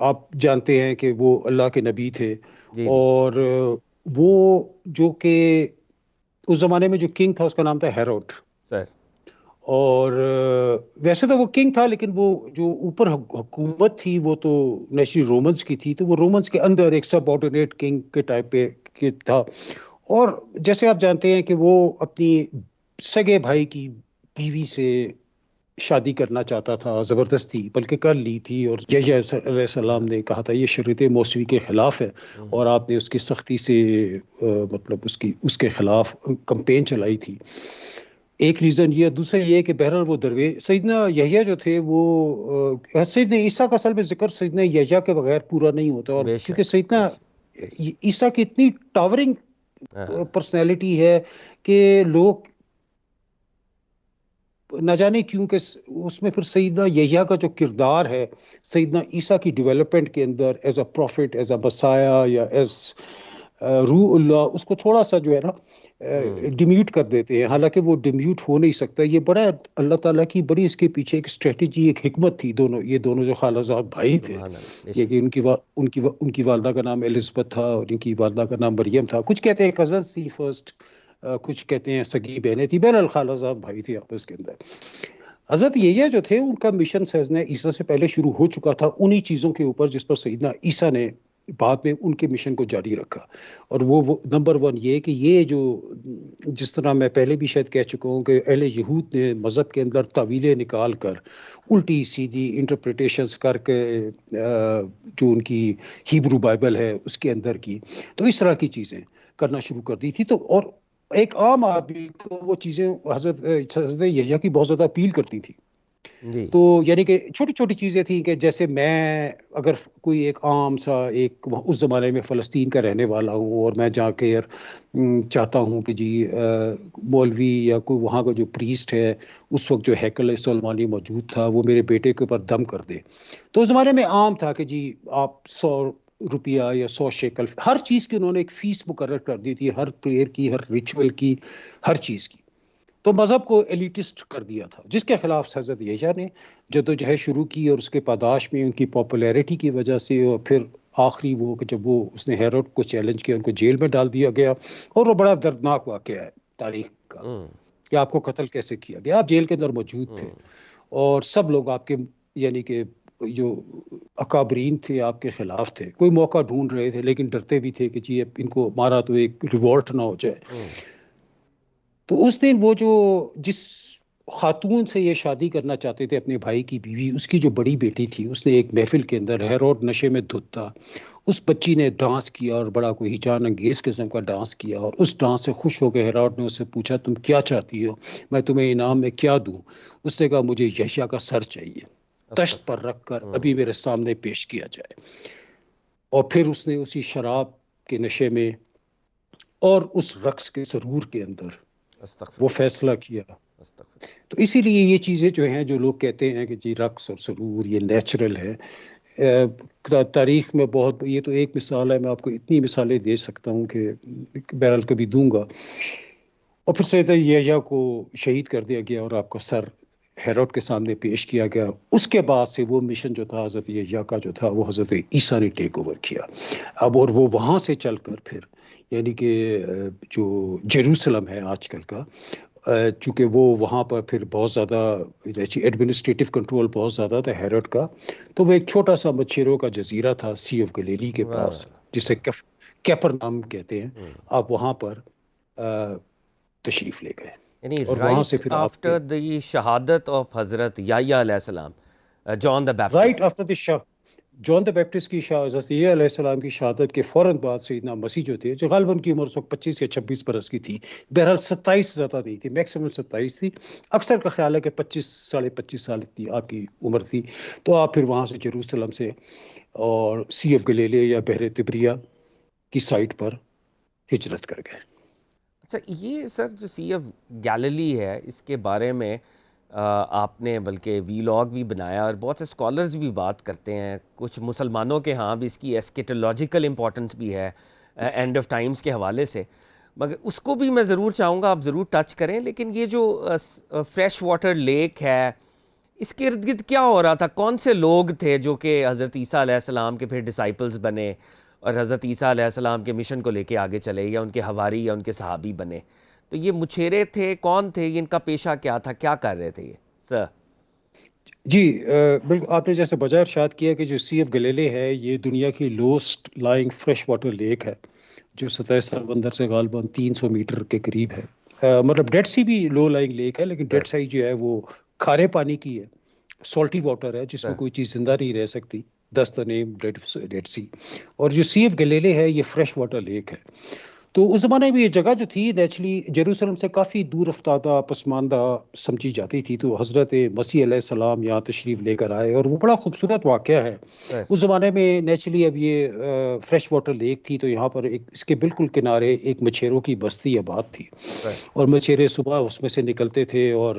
آپ جانتے ہیں کہ وہ اللہ کے نبی تھے، جی جی اور وہ جو کہ اس زمانے میں جو کنگ تھا اس کا نام تھا ہیروڈ. سر. اور ویسے تو وہ کنگ تھا، لیکن وہ جو اوپر حکومت تھی وہ تو نیچرلی رومنس کی تھی، تو وہ رومنس کے اندر ایک سب آرڈینیٹ کنگ کے ٹائپ پہ تھا. اور جیسے آپ جانتے ہیں کہ وہ اپنی سگے بھائی کی بیوی سے شادی کرنا چاہتا تھا زبردستی، بلکہ کر لی تھی، اور یحییٰ علیہ السلام نے کہا تھا یہ شریعت موسوی کے خلاف ہے، اور آپ نے اس کی سختی سے مطلب اس کے خلاف کمپین چلائی تھی. ایک ریزن یہ. دوسرا یہ کہ بہرحال وہ درویش سیدنا یحییٰ جو تھے وہ سیدنا عیسیٰ کا اصل میں ذکر سیدنا یحییٰ کے بغیر پورا نہیں ہوتا، اور بے کیونکہ شک بے سیدنا شک بے شک. عیسیٰ کی اتنی ٹاورنگ ہاں پرسنالٹی ہے کہ لوگ نہ جانے کیوں کہ اس میں پھر سیدنا یحییٰ کا جو کردار ہے سیدنا عیسیٰ کی ڈیولپمنٹ کے اندر as a prophet, as a messiah, یا ایز روح اللہ، اس کو تھوڑا سا جو ہے نا ڈیمیوٹ کر دیتے ہیں، حالانکہ وہ ڈیمیوٹ ہو نہیں سکتا. یہ بڑا اللہ تعالیٰ کی بڑی اس کے پیچھے ایک اسٹریٹجی، ایک حکمت تھی. یہ دونوں جو خالہ زاد بھائی تھے، سبحان اللہ بے یہ شک. کہ ان کی والدہ کا نام الزبتھ تھا اور ان کی والدہ کا نام مریم تھا. کچھ کہتے ہیں کزن تھی فرسٹ، کچھ کہتے ہیں سگی بہنیں تھی، بہرحال خالہ زاد بھائی تھے آپس کے اندر. حضرت یحییٰ جو تھے ان کا مشن سیدنا عیسیٰ سے پہلے شروع ہو چکا تھا، انہی چیزوں کے اوپر جس پر سیدنا عیسیٰ نے بعد میں ان کے مشن کو جاری رکھا. اور وہ نمبر ون یہ کہ یہ جو جس طرح میں پہلے بھی شاید کہہ چکا ہوں کہ اہل یہود نے مذہب کے اندر تعویلیں نکال کر الٹی سیدھی انٹرپریٹیشنز کر کے جو ان کی ہیبرو بائبل ہے اس کے اندر کی، تو اس طرح کی چیزیں کرنا شروع کر دی تھی. تو اور ایک عام آدمی کو وہ چیزیں حضرت یحییٰ کی بہت زیادہ اپیل کرتی تھی. جی تو یعنی کہ چھوٹی چھوٹی چیزیں تھیں کہ جیسے میں اگر کوئی ایک عام سا ایک اس زمانے میں فلسطین کا رہنے والا ہوں، اور میں جا کے چاہتا ہوں کہ جی مولوی یا کوئی وہاں کا جو پریسٹ ہے اس وقت جو ہیکل سلیمانی موجود تھا وہ میرے بیٹے کے اوپر دم کر دے، تو اس زمانے میں عام تھا کہ جی آپ 100 روپیہ یا 100 شیکل، ہر چیز کی انہوں نے ایک فیس مقرر کر دی تھی، ہر پریئر کی، ہر ریچول کی، ہر چیز کی. تو مذہب کو ایلیٹسٹ کر دیا تھا، جس کے خلاف حضرت یحییٰ نے جدوجہد شروع کی، اور اس کے پاداش میں ان کی پاپولیرٹی کی وجہ سے، اور پھر آخری وہ کہ جب اس نے ہیروڈ کو چیلنج کیا، ان کو جیل میں ڈال دیا گیا. اور وہ بڑا دردناک واقعہ ہے تاریخ کا کہ آپ کو قتل کیسے کیا گیا. آپ جیل کے اندر موجود تھے اور سب لوگ آپ کے یعنی کہ جو اکابرین تھے آپ کے خلاف تھے، کوئی موقع ڈھونڈ رہے تھے لیکن ڈرتے بھی تھے کہ جی اب ان کو مارا تو ایک ریوولٹ نہ ہو جائے. تو اس دن وہ جو جس خاتون سے یہ شادی کرنا چاہتے تھے اپنے بھائی کی بیوی، اس کی جو بڑی بیٹی تھی، اس نے ایک محفل کے اندر، ہیروڈ نشے میں دھت تھا، اس بچی نے ڈانس کیا اور بڑا کوئی ہیجان انگیز قسم کا ڈانس کیا، اور اس ڈانس سے خوش ہو کے ہیروڈ نے اس سے پوچھا تم کیا چاہتی ہو، میں تمہیں انعام میں کیا دوں. اس نے کہا مجھے یحییٰ کا سر چاہیے، تشت پر رکھ کر ابھی میرے سامنے پیش کیا جائے. اور پھر اس نے اسی شراب کے نشے میں اور اس رقص کے سرور کے اندر استغفر وہ اللہ فیصلہ کیا. استغفر. تو اسی لیے یہ چیزیں جو ہیں جو لوگ کہتے ہیں کہ جی رقص اور سرور یہ نیچرل ہے، تاریخ میں بہت، یہ تو ایک مثال ہے، میں آپ کو اتنی مثالیں دے سکتا ہوں کہ بہرحال کبھی دوں گا. اور پھر سیدنا یحییٰ کو شہید کر دیا گیا اور آپ کا سر ہیروڈ کے سامنے پیش کیا گیا. اس کے بعد سے وہ مشن جو تھا حضرت یحییٰ کا جو تھا وہ حضرت عیسیٰ نے ٹیک اوور کیا. اب اور وہ وہاں سے چل کر پھر یعنی کہ جو جیروسلم ہے آج کل کا، چونکہ وہ وہاں پر پھر بہت زیادہ ایڈمنسٹریٹو کنٹرول بہت زیادہ تھا ہیروڈ کا، تو وہ ایک چھوٹا سا مچھیروں کا جزیرہ تھا سی آف گلیلی کے واہ پاس، جسے کیپر نام کہتے ہیں. آپ وہاں پر تشریف لے گئے، یعنی اور وہاں سے رائٹ پھر آپ کے آفٹر دی شہادت آف حضرت یحییٰ علیہ السلام، John the right Baptist. After the John the Baptist کی حضرت عیسیٰ علیہ السلام کی شہادت کے فوراً بعد سیدنا مسیح جو تھے، جو غالباً کی عمر 25 یا 26 برس کی تھی، بہرحال 27 زیادہ نہیں تھی، میکسیمم 27 تھی، اکثر کا خیال ہے کہ 25 سال اتنی آپ کی عمر تھی. تو آپ پھر وہاں سے جیروسلم سے اور سی آف گلیلے یا بحر طبریہ کی سائٹ پر ہجرت کر گئے. اچھا یہ سر جو سی آف گیلیلی ہے، اس کے بارے میں آپ نے بلکہ ویلاگ بھی بنایا اور بہت سے اسکالرز بھی بات کرتے ہیں، کچھ مسلمانوں کے ہاں بھی اس کی ایسکیٹولوجیکل امپورٹنس بھی ہے اینڈ آف ٹائمز کے حوالے سے. مگر اس کو بھی میں ضرور چاہوں گا آپ ضرور ٹچ کریں. لیکن یہ جو فریش واٹر لیک ہے اس کے ارد گرد کیا ہو رہا تھا؟ کون سے لوگ تھے جو کہ حضرت عیسیٰ علیہ السلام کے پھر ڈسائپلز بنے اور حضرت عیسیٰ علیہ السلام کے مشن کو لے کے آگے چلے، یا ان کے حواری یا ان کے صحابی بنے؟ تو یہ مچھیرے تھے، کون تھے، ان کا پیشہ کیا تھا، کیا کر رہے تھے یہ سر؟ جی بالکل آپ نے جیسے بجا ارشاد کیا کہ جو سی ایف گلیلے ہے یہ دنیا کی lowest lying fresh water lake ہے جو سطح سمندر سے غالباً 300 میٹر کے قریب ہے. مطلب ڈیڈ سی بھی لو لائنگ لیک ہے، لیکن ڈیڈ سی جو ہے وہ کھارے پانی کی ہے، سالٹی واٹر ہے جس میں کوئی چیز زندہ نہیں رہ سکتی. دس دا نیم ڈیڈ سی. اور جو سی ایف گلیلے ہے یہ فریش واٹر لیک ہے. تو اس زمانے میں یہ جگہ جو تھی نیچرلی جیروسلم سے کافی دور افتادہ پسماندہ سمجھی جاتی تھی. تو حضرت مسیح علیہ السلام یہاں تشریف لے کر آئے اور وہ بڑا خوبصورت واقعہ ہے. اس زمانے میں نیچرلی اب یہ فریش واٹر لیک تھی تو یہاں پر اس کے بالکل کنارے ایک مچھیروں کی بستی آباد تھی. اور مچھیرے صبح اس میں سے نکلتے تھے اور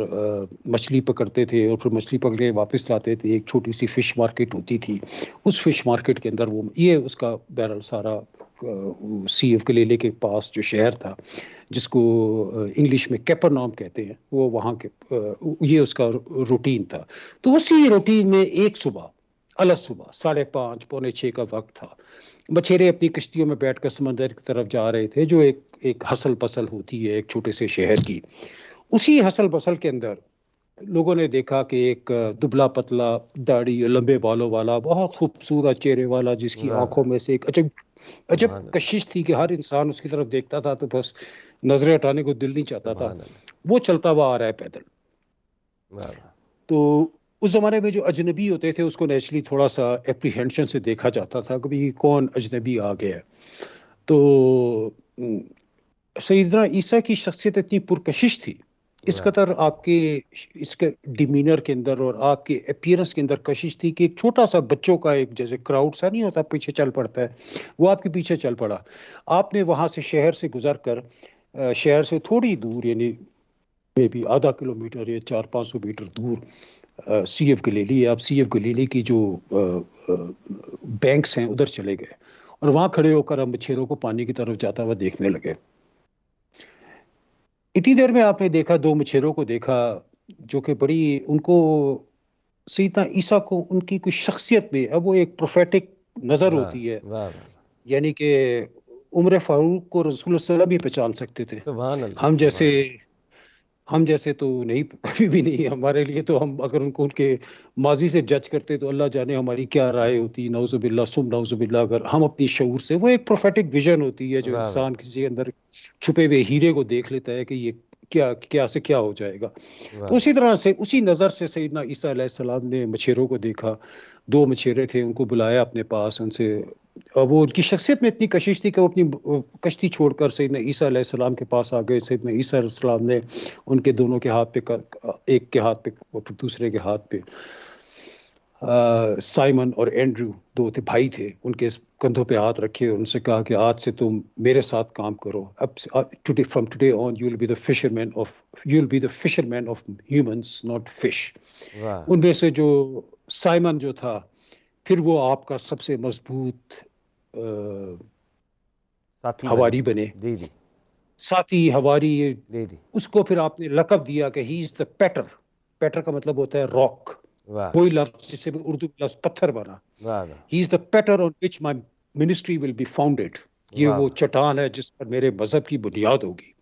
مچھلی پکڑتے تھے اور پھر مچھلی پکڑ کے واپس لاتے تھے. ایک چھوٹی سی فش مارکیٹ ہوتی تھی، اس فش مارکیٹ کے اندر وہ یہ اس کا بہرحال سارا سی ایف گلیلے کے پاس جو شہر تھا جس کو انگلش میں کیپرنام کہتے ہیں، وہ وہاں کے یہ اس کا روٹین تھا. تو اسی روٹین میں ایک صبح صبح 5:30 پونے 6 کا وقت تھا. مچھیرے اپنی کشتیوں میں بیٹھ کر سمندر کی طرف جا رہے تھے جو ایک ہسل پسل ہوتی ہے ایک چھوٹے سے شہر کی. اسی ہسل پسل کے اندر لوگوں نے دیکھا کہ ایک دبلا پتلا داڑھی لمبے بالوں والا بہت خوبصورت چہرے والا جس کی آنکھوں میں سے ایک عجب کشش تھی کہ ہر انسان اس کی طرف دیکھتا تھا تو بس نظریں ہٹانے کو دل نہیں چاہتا تھا. وہ چلتا ہوا آ رہا ہے پیدل. تو اس زمانے میں جو اجنبی ہوتے تھے اس کو نیچرلی تھوڑا سا اپریہینشن سے دیکھا جاتا تھا کہ بھی کون اجنبی آ گیا. تو سیدنا عیسیٰ کی شخصیت اتنی پرکشش تھی، اس قدر آپ کے اس کے ڈیمینر کے اندر اور آپ کے اپیئرنس کے اندر کشش تھی کہ ایک چھوٹا سا بچوں کا ایک جیسے کراؤڈ سا نہیں ہوتا پیچھے چل پڑتا ہے، وہ آپ کے پیچھے چل پڑا. آپ نے وہاں سے شہر سے گزر کر شہر سے تھوڑی دور یعنی میں بھی آدھا کلومیٹر یا 400-500 میٹر دور سی ایف گلیلی ہے. آپ سی ایف گلیلی کی جو بینکس ہیں ادھر چلے گئے اور وہاں کھڑے ہو کر ہم مچھیروں کو پانی کی طرف جاتا ہوا دیکھنے لگے. اتنی دیر میں آپ نے دیکھا 2 مچھیروں کو دیکھا جو کہ بڑی ان کو سیدنا عیسیٰ کو ان کی کوئی شخصیت میں اب وہ ایک پروفیٹک نظر ہوتی ہے، یعنی کہ عمر فاروق کو رسول اللہ صلی اللہ علیہ وسلم بھی پہچان سکتے تھے. ہم جیسے تو نہیں، کبھی بھی نہیں. ہمارے لیے تو ہم اگر ان کو ان کے ماضی سے جج کرتے تو اللہ جانے ہماری کیا رائے ہوتی. نعوذ باللہ سم نعوذ باللہ. اگر ہم اپنی شعور سے، وہ ایک پروفیٹک ویژن ہوتی ہے جو انسان کسی اندر چھپے ہوئے ہیرے کو دیکھ لیتا ہے کہ یہ کیا سے کیا ہو جائے گا. تو اسی طرح سے اسی نظر سے سیدنا عیسیٰ علیہ السلام نے مچھیروں کو دیکھا. 2 مچھیرے تھے، ان کو بلایا اپنے پاس. ان سے وہ ان کی شخصیت میں اتنی کشش تھی کہ وہ اپنی کشتی چھوڑ کر سیدنا عیسیٰ علیہ السلام کے پاس آ گئے. سیدنا عیسیٰ علیہ السلام نے ان کے دونوں کے ہاتھ پہ، ایک کے ہاتھ پہ اور پھر دوسرے کے ہاتھ پہ سائمن اور اینڈریو 2 بھائی تھے، ان کے کندھوں پہ ہاتھ رکھے اور ان سے کہا کہ آج سے تم میرے ساتھ کام کرو. اب from today on you will be the fisherman of humans not fish. ان میں سے جو سائمن جو تھا پھر وہ آپ کا سب سے مضبوط ہواری بنے، ساتھی ہواری. اس کو پھر آپ نے لقب دیا کہ ہی از دا پیٹر کا مطلب ہوتا ہے راک. وہی لفظ جس سے اردو لفظ پتھر بنا. He is the Peter on which my ministry will be founded. یہ وہ چٹان ہے جس پر میرے مذہب کی بنیاد ہوگی.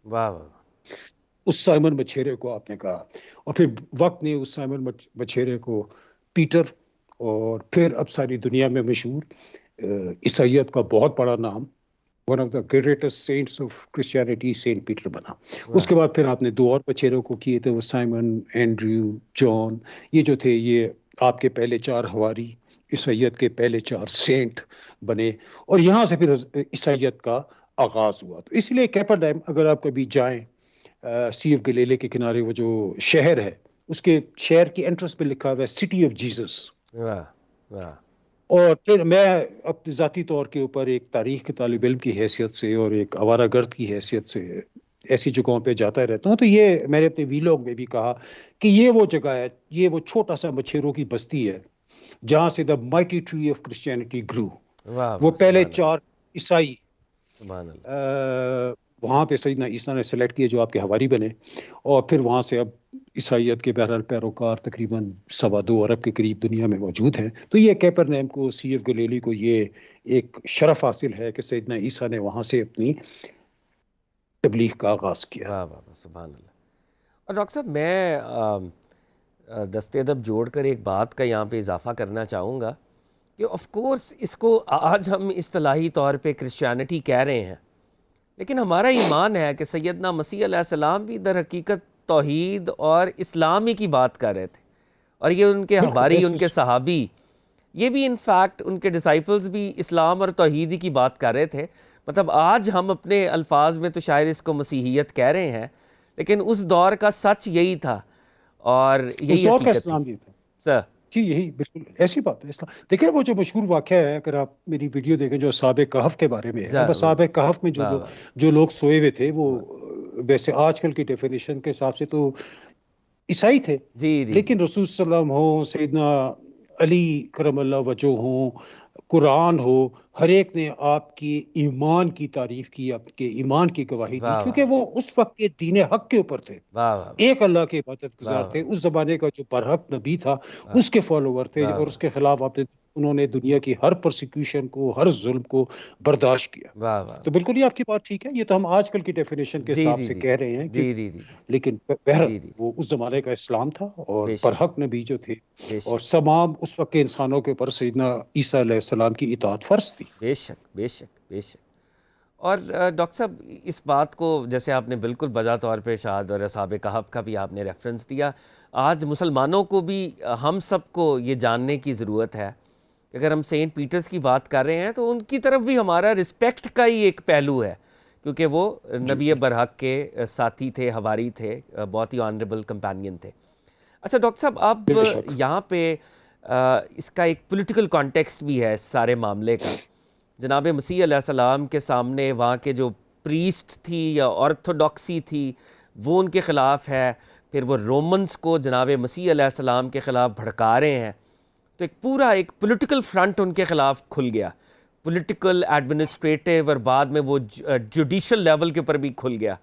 اس سائمن مچھیرے کو آپ نے کہا. اور پھر وقت نے اس سائمن مچھیرے کو پیٹر اور پھر اب ساری دنیا میں مشہور عیسائیت کا بہت بڑا نام، one of the greatest saints of Christianity, saint Peter بنا. اس کے بعد پھر آپ نے 2 اور مچھیروں کو کیے تھے، وہ سائمن، اینڈریو، جان. یہ جو تھے یہ آپ کے پہلے 4 ہواری، عیسائیت کے پہلے 4 سینٹ بنے. اور یہاں سے پھر عیسائیت کا آغاز ہوا. تو اس لیے کیپرنام اگر آپ کبھی جائیں سی ایف گلیلے کے کنارے وہ جو شہر ہے اس کے شہر کی انٹرنس پہ لکھا ہوا ہے سٹی آف جیسس. اور پھر میں اپنے ذاتی طور کے اوپر ایک تاریخ کے طالب علم کی حیثیت سے اور ایک آوارہ گرد کی حیثیت سے ایسی جگہوں پہ جاتا رہتا ہوں. تو یہ میں نے اپنے ویلاگ میں بھی کہا کہ یہ وہ جگہ ہے، یہ وہ چھوٹا سا مچھیروں کی بستی ہے جہاں سے دا مائٹی ٹری آف کرسچینٹی گرو. وہ پہلے 4 عیسائی وہاں پہ سیدنا عیسیٰ نے سلیکٹ کیے جو آپ کے حواری بنے، اور پھر وہاں سے اب عیسائیت کے بہرحال پیروکار تقریباً 2.25 ارب کے قریب دنیا میں موجود ہیں۔ تو یہ کیپرنیم کو، سی ایف گلیلی کو یہ ایک شرف حاصل ہے کہ سیدنا عیسیٰ نے وہاں سے اپنی تبلیغ کا آغاز کیا۔ واہ واہ واہ، سبحان اللہ۔ اور ڈاکٹر صاحب میں دست ادب جوڑ کر ایک بات کا یہاں پہ اضافہ کرنا چاہوں گا کہ آف کورس اس کو آج ہم اصطلاحی طور پہ کرسچینٹی کہہ رہے ہیں، لیکن ہمارا ایمان ہے کہ سیدنا مسیح علیہ السلام بھی در حقیقت توحید اور اسلام ہی کی بات کر رہے تھے، اور یہ ان کے حواری، ان کے صحابی، یہ بھی انفیکٹ ان کے ڈسائپلز بھی اسلام اور توحید ہی کی بات کر رہے تھے۔ مطلب آج ہم اپنے الفاظ میں تو شاید اس کو مسیحیت کہہ رہے ہیں، لیکن اس دور کا سچ یہی تھا اور اس یہی دور کا حقیقت اسلام تھی۔ یہ تھا سر جی، یہی بالکل ایسی بات ہے اسلام۔ دیکھیں وہ جو مشہور واقعہ ہے، اگر آپ میری ویڈیو دیکھیں جو اصحاب کہف کے بارے میں ہے، اب اصحاب کہف میں واہ واہ جو لوگ سوئے ہوئے تھے وہ واہ، ویسے آج کل کی ڈیفینیشن کے حساب سے تو عیسائی تھے، جی جی جی، لیکن رسول صلی اللہ علیہ وسلم ہوں، سیدنا علی کرم اللہ وجہ ہوں، قرآن ہو، ہر ایک نے آپ کی ایمان کی تعریف کی، آپ کے ایمان کی گواہی دی، واہ واہ کیونکہ وہ اس وقت کے دین حق کے اوپر تھے، واہ واہ ایک اللہ کے عبادت واہ گزار تھے، واہ اس زمانے کا جو برحق نبی تھا واہ اس کے فالوور تھے، واہ اور اس کے خلاف انہوں نے دنیا کی ہر پرسیکیوشن کو، ہر ظلم کو برداشت کیا۔ واہ واہ، تو بالکل یہ آپ کی بات ٹھیک ہے، یہ تو ہم آج کل کی ڈیفینیشن کے جی حساب جی سے جی کہہ رہے ہیں کہ جی جی جی لیکن بہرحال جی جی، وہ اس زمانے کا اسلام تھا، اور بے شک برحق نبی جو تھے بے اور شک تمام اس وقت کے انسانوں کے اوپر سیدنا عیسیٰ علیہ السلام کی اطاعت فرض تھی۔ بے شک بے شک بے شک۔ اور ڈاکٹر صاحب اس بات کو جیسے آپ نے بالکل بجا طور پہ ارشاد اور اصحاب کہف کا بھی آپ نے ریفرنس دیا، آج مسلمانوں کو بھی ہم سب کو یہ جاننے کی ضرورت ہے کہ اگر ہم سینٹ پیٹرز کی بات کر رہے ہیں تو ان کی طرف بھی ہمارا رسپیکٹ کا ہی ایک پہلو ہے، کیونکہ وہ جی نبی برحق کے ساتھی تھے، حواری تھے، بہت ہی آنریبل کمپینین تھے۔ اچھا ڈاکٹر صاحب، اب بے شک یہاں پہ اس کا ایک پولیٹیکل کانٹیکسٹ بھی ہے اس سارے معاملے کا۔ جناب مسیح علیہ السلام کے سامنے وہاں کے جو پریسٹ تھی یا آرتھوڈاکسی تھی وہ ان کے خلاف ہے، پھر وہ رومنز کو جناب مسیح علیہ السلام کے خلاف بھڑکا رہے ہیں، تو ایک پورا ایک پولیٹیکل فرنٹ ان کے خلاف کھل گیا، پولیٹیکل، ایڈمنسٹریٹو، اور بعد میں وہ جوڈیشل لیول کے اوپر بھی کھل گیا،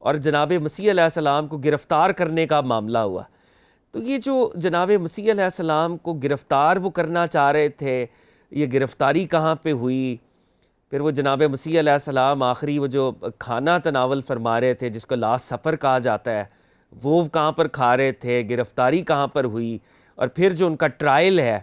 اور جناب مسیح علیہ السلام کو گرفتار کرنے کا معاملہ ہوا۔ تو یہ جو جناب مسیح علیہ السلام کو گرفتار وہ کرنا چاہ رہے تھے، یہ گرفتاری کہاں پہ ہوئی؟ پھر وہ جناب مسیح علیہ السلام آخری وہ جو کھانا تناول فرما رہے تھے جس کو لاسٹ سپر کہا جاتا ہے، وہ کہاں پر کھا رہے تھے، گرفتاری کہاں پر ہوئی، اور پھر جو ان کا ٹرائل ہے،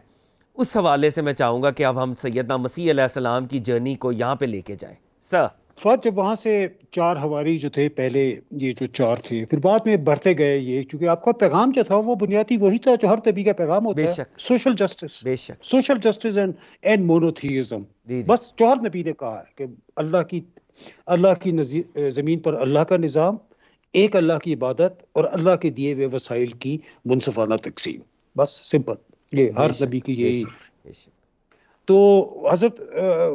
اس حوالے سے میں چاہوں گا کہ اب ہم سیدنا مسیح علیہ السلام کی جرنی کو یہاں پہ لے کے جائیں۔ سر فواد، جب وہاں سے 4 حواری جو تھے، پہلے یہ جو 4 تھے، پھر بعد میں بڑھتے گئے، یہ چونکہ آپ کا پیغام جو تھا وہ بنیادی وہی تھا جو ہر نبی کا پیغام بے ہوتا ہے، شک سوشل جسٹس، بے شک، سوشل جسٹس اینڈ مونوتھیزم۔ جی جی بس جو ہر نبی نے کہا ہے کہ اللہ کی زمین پر اللہ کا نظام، ایک اللہ کی عبادت اور اللہ کے دیے ہوئے وسائل کی منصفانہ تقسیم، بس سمپل، یہ بے ہر نبی شک کی بے یہی۔ شک بے شک، تو حضرت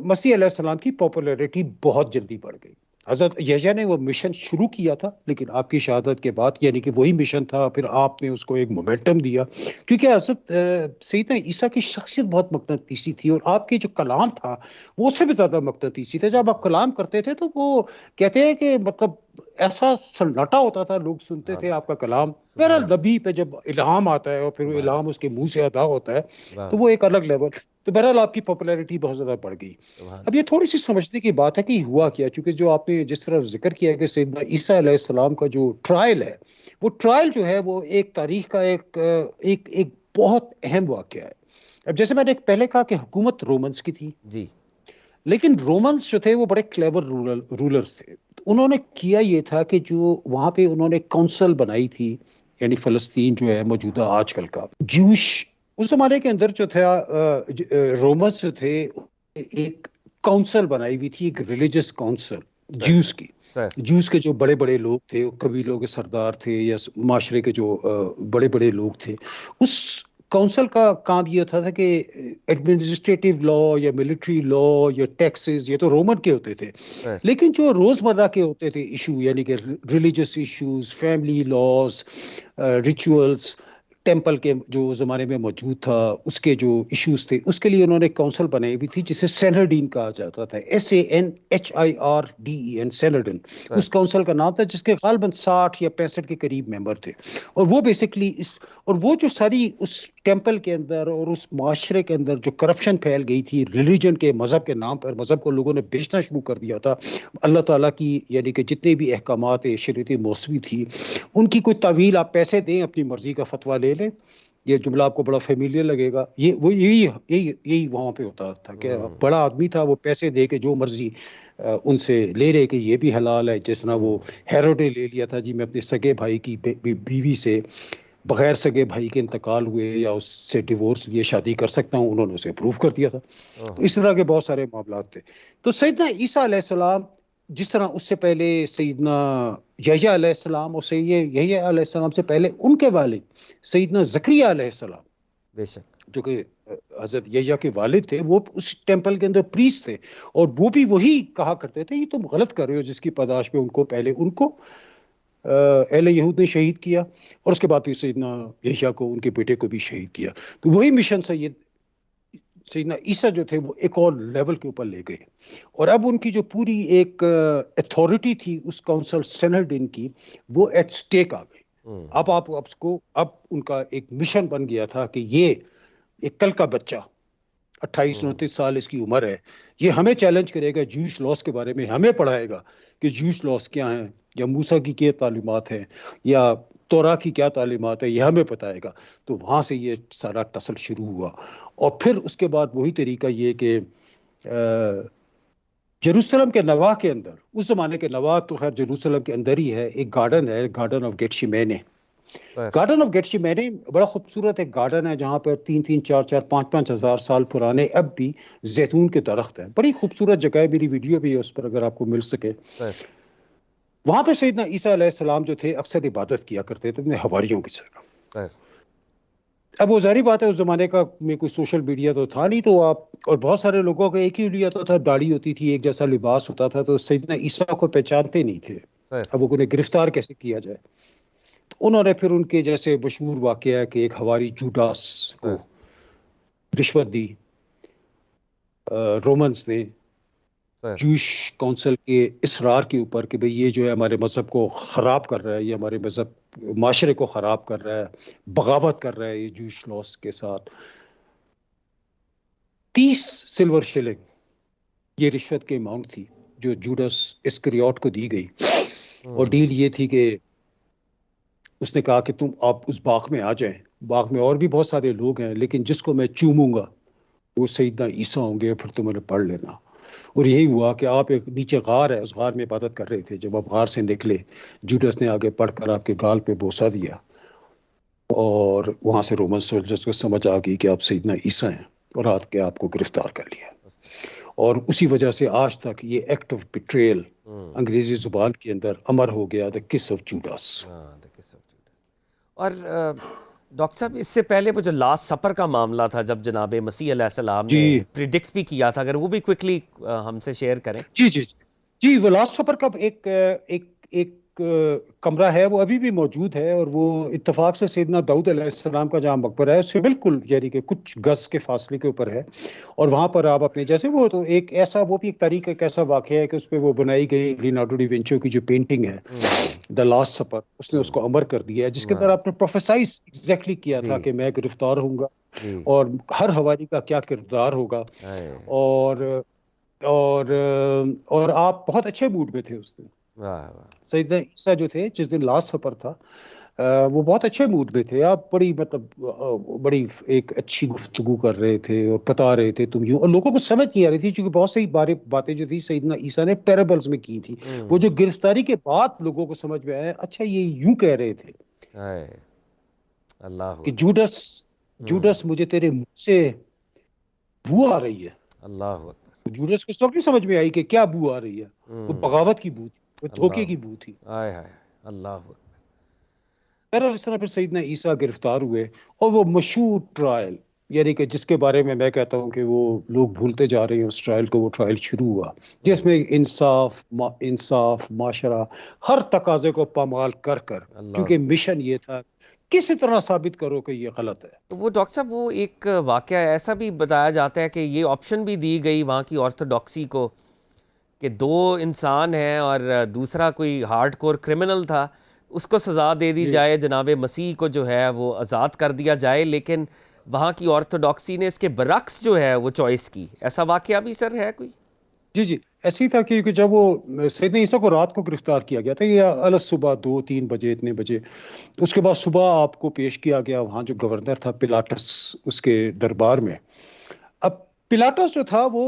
مسیح علیہ السلام کی پاپولیرٹی بہت جلدی بڑھ گئی۔ حضرت یحییٰ نے وہ مشن شروع کیا تھا، لیکن آپ کی شہادت کے بعد، یعنی کہ وہی مشن تھا، پھر آپ نے اس کو ایک مومنٹم دیا، کیونکہ حضرت سیدنا عیسیٰ کی شخصیت بہت مقناطیسی تھی، اور آپ کے جو کلام تھا وہ اس سے بھی زیادہ مقناطیسی تھا۔ جب آپ کلام کرتے تھے تو وہ کہتے ہیں کہ مطلب ایسا سناٹا ہوتا تھا، لوگ سنتے سبحان تھے آپ اللہ کا کلام۔ سبحان بہرحال اللہ نبی پہ جب الہام آتا ہے اور پھر وہ سبحان الہام اللہ اس کے منہ سے ادا ہوتا ہے واہ تو وہ ایک الگ لیول۔ تو بہرحال آپ کی پاپولیرٹی بہت زیادہ بڑھ گئی۔ سبحان اب یہ تھوڑی سی سمجھنے کی بات ہے کہ ہوا کیا، چونکہ جو آپ نے جس طرح ذکر کیا کہ سیدنا عیسیٰ علیہ السلام کا جو ٹرائل ہے، وہ ٹرائل جو ہے وہ ایک تاریخ کا ایک بہت اہم واقعہ ہے۔ اب جیسے میں نے پہلے کہا کہ حکومت رومنز کی تھی، جی لیکن رومنز جو تھے وہ بڑے کلیور رولرز تھے۔ انہوں نے کیا یہ تھا کہ جو وہاں پہ انہوں نے کونسل بنائی تھی، یعنی فلسطین جو ہے موجودہ آج کل کا جوش، اس زمانے کے اندر جو تھا رومنز جو تھے ایک کونسل بنائی ہوئی تھی، ایک ریلیجس کونسل سر جوس کی۔ سر جوس کے جو بڑے بڑے لوگ تھے، قبیلوں کے سردار تھے یا معاشرے کے جو بڑے بڑے لوگ تھے، اس کونسل کا کام یہ تھا کہ ایڈمنسٹریٹو لا یا ملٹری لا یا ٹیکسز یہ تو رومن کے ہوتے تھے، سر لیکن جو روزمرہ کے ہوتے تھے ایشو، یعنی کہ religious issues, family laws, rituals, temple کے جو زمانے میں موجود تھا اس کے جو ایشوز تھے اس کے لیے انہوں نے کونسل بنائی ہوئی تھی جسے سینہڈرین کہا جاتا تھا, SANHIRDEN, سینہڈرین اس کونسل کا نام تھا, جس کے غالباً 60 یا 65 کے قریب ممبر تھے. اور وہ بیسکلی اور وہ جو ساری اس ٹیمپل کے اندر اور اس معاشرے کے اندر جو کرپشن پھیل گئی تھی ریلیجن کے, مذہب کے نام پر, مذہب کو لوگوں نے بیچنا شروع کر دیا تھا. اللہ تعالیٰ کی یعنی کہ جتنے بھی احکامات شریعت موسوی تھی ان کی کوئی تعویل, آپ پیسے دیں اپنی مرضی کا فتویٰ لے لیں. یہ جملہ آپ کو بڑا فیملیئر لگے گا, یہی وہاں پہ ہوتا تھا کہ بڑا آدمی تھا, وہ پیسے دے کے جو مرضی ان سے لے رہے کہ یہ بھی حلال ہے. جس طرح وہ ہیرڈ نے لے لیا تھا, جی میں اپنے سگے بھائی کی بیوی سے بغیر سگے بھائی کے انتقال ہوئے یا اس سے ڈیورس لیے شادی کر سکتا ہوں, انہوں نے اسے اپروو کر دیا تھا. تو اس طرح کے بہت سارے معاملات تھے. تو سیدنا عیسیٰ علیہ السلام جس طرح اس سے پہلے سیدنا یحییٰ علیہ السلام اور یحییٰ علیہ السلام سے پہلے ان کے والد سیدنا زکریا علیہ السلام, بے شک, جو کہ حضرت یحییٰ کے والد تھے, وہ اس ٹیمپل کے اندر پریسٹ تھے, اور وہ بھی وہی کہا کرتے تھے یہ تم غلط کر رہے ہو, جس کی پاداش میں پہلے ان کو اہل یہود نے شہید کیا, اور اس کے بعد پھر سیدنا یحییٰ کو, ان کے بیٹے کو بھی شہید کیا. تو وہی مشن سیدنا عیسیٰ جو تھے وہ ایک اور لیول کے اوپر لے گئے, اور اب ان کی جو پوری ایک اتھارٹی تھی اس کونسل سینہڈرین کی, وہ ایٹ سٹیک آ گئی. اب ان کا ایک مشن بن گیا تھا کہ یہ ایک کل کا بچہ 28-29 سال اس کی عمر ہے, یہ ہمیں چیلنج کرے گا جوش لاس کے بارے میں, ہمیں پڑھائے گا کہ جوش لاس کیا ہیں, یا موسیٰ کی کیا تعلیمات ہیں, یا توراہ کی کیا تعلیمات ہے, یہ ہمیں بتائے گا. تو وہاں سے یہ سارا ٹسل شروع ہوا. اور پھر اس کے بعد وہی طریقہ یہ کہ جیروسلم کے نواح کے اندر, اس زمانے کے نواح تو خیر جیروسلم کے اندر ہی ہے, ایک گارڈن ہے, گارڈن آف گیٹشیمینے. گارڈن آف گیٹشیمینے بڑا خوبصورت ایک گارڈن ہے جہاں پر 3-3, 4-4, 5-5 ہزار سال پرانے اب بھی زیتون کے درخت ہیں. بڑی خوبصورت جگہ ہے, میری ویڈیو بھی ہے اس پر اگر آپ کو مل سکے. وہاں پہ سیدنا عیسیٰ علیہ السلام جو تھے اکثر عبادت کیا کرتے تھے اپنے حواریوں کی طرح. اب وہ ظاہری بات ہے اس زمانے کا میں کوئی سوشل میڈیا تو تھا نہیں, تو آپ اور بہت سارے لوگوں کا ایک ہی لیا تھا, داڑھی ہوتی تھی, ایک جیسا لباس ہوتا تھا, تو سیدنا عیسیٰ کو پہچانتے نہیں تھے. اب وہ انہیں گرفتار کیسے کیا جائے, تو انہوں نے پھر ان کے جیسے مشہور واقعہ ہے کہ ایک حواری جوڈاس کو رشوت دی رومنز نے جوش کونسل کے اصرار کے اوپر کہ بھئی یہ جو ہے ہمارے مذہب کو خراب کر رہا ہے, یہ ہمارے مذہب معاشرے کو خراب کر رہا ہے, بغاوت کر رہا ہے یہ جوش لاس کے ساتھ. 30 سلور شلنگ یہ رشوت کے اماؤنٹ تھی جو جوڈس اسکریوٹ کو دی گئی. اور ڈیل یہ تھی کہ اس نے کہا کہ آپ اس باغ میں آ جائیں, باغ میں اور بھی بہت سارے لوگ ہیں, لیکن جس کو میں چوموں گا وہ سیدنا عیسیٰ ہوں گے, پھر تم انہیں پڑھ لینا. اور یہی ہوا کہ آپ ایک نیچے غار ہے, اس غار میں عبادت کر رہے تھے, جب آپ غار سے نکلے جوڈس نے آگے پڑھ کر آپ کے گال پہ بوسہ دیا, اور وہاں سے رومن سولجرز کو سمجھ آ گئی کہ آپ سیدنا عیسیٰ ہیں, اور آج کے آپ کو گرفتار کر لیا. اور اسی وجہ سے آج تک یہ ایکٹ آف بیٹریل انگریزی زبان کے اندر امر ہو گیا, دا کس آف جوڈس. اور ڈاکٹر صاحب اس سے پہلے وہ جو لاسٹ سپر کا معاملہ تھا, جب جناب مسیح علیہ السلام نے پریڈکٹ بھی کیا تھا, اگر وہ بھی کوئکلی ہم سے شیئر کریں. جی وہ لاسٹ سپر کا ایک کمرہ ہے, وہ ابھی بھی موجود ہے, اور وہ اتفاق سے سیدنا داؤد علیہ السلام کا جہاں مقبرہ ہے اس سے بالکل یعنی کہ کچھ گز کے فاصلے کے اوپر ہے. اور وہاں پر آپ اپنے جیسے وہ تو ایک ایسا, وہ بھی ایک تاریخ ایک ایسا واقعہ ہے کہ اس پہ وہ بنائی گئی لیونارڈو ڈی وینچی کی جو پینٹنگ ہے دا لاسٹ سپر, اس نے اس کو امر کر دیا ہے, جس کے اندر آپ نے پروفیسائز ایگزیکٹلی کیا تھا کہ میں گرفتار ہوں گا, اور ہر حواری کا کیا کردار ہوگا. اور آپ بہت اچھے موڈ میں تھے اس دن. سیدنا عیسیٰ جو تھے جس دن لاسٹ سپر تھا وہ بہت اچھے موڈ میں تھے. آپ بڑی ایک اچھی گفتگو کر رہے تھے اور بتا رہے تھے تم یوں, اور لوگوں کو سمجھ نہیں آ رہی تھی کیونکہ بہت سی باتیں جو تھی سیدنا عیسیٰ نے پیرابلز میں کی تھی. وہ جو گرفتاری کے بعد لوگوں کو سمجھ میں آیا, اچھا یہ یوں کہہ رہے تھے کہ جوڈس مجھے تیرے منہ سے بو آ رہی ہے. اللہ جوڈس کو اس وقت نہیں سمجھ میں آئی کہ کیا بو آ رہی ہے, وہ بغاوت کی بو تھی, وہ دھوکے کی بو تھی. اللہ اس طرح پھر سیدنا عیسیٰ گرفتار ہوئے, اور وہ مشہور ٹرائل یعنی کہ جس کے بارے میں کہتا ہوں کہ وہ لوگ بھولتے جا رہے ہیں اس ٹرائل کو, وہ ٹرائل شروع ہوا جس میں انصاف معاشرہ ہر تقاضے کو پامال کر کیونکہ مشن یہ تھا کسی طرح ثابت کرو کہ یہ غلط ہے. تو وہ ڈاکٹر صاحب وہ ایک واقعہ ایسا بھی بتایا جاتا ہے کہ یہ آپشن بھی دی گئی وہاں کی آرتھوڈاکسی کو کہ دو انسان ہیں اور دوسرا کوئی ہارڈ کور کرمنل تھا، اس کو سزا دے دی جی جائے، جناب مسیح کو جو ہے وہ آزاد کر دیا جائے، لیکن وہاں کی آرتھوڈاکسی نے اس کے برعکس جو ہے وہ چوائس کی. ایسا واقعہ بھی سر ہے کوئی؟ جی جی ایسے ہی تھا کہ جب وہ سیدنا عیسیٰ کو رات کو گرفتار کیا گیا تھا، یہ الگ صبح 2-3 بجے اتنے بجے، اس کے بعد صبح آپ کو پیش کیا گیا وہاں جو گورنر تھا پلاٹس اس کے دربار میں. اب پلاٹس جو تھا وہ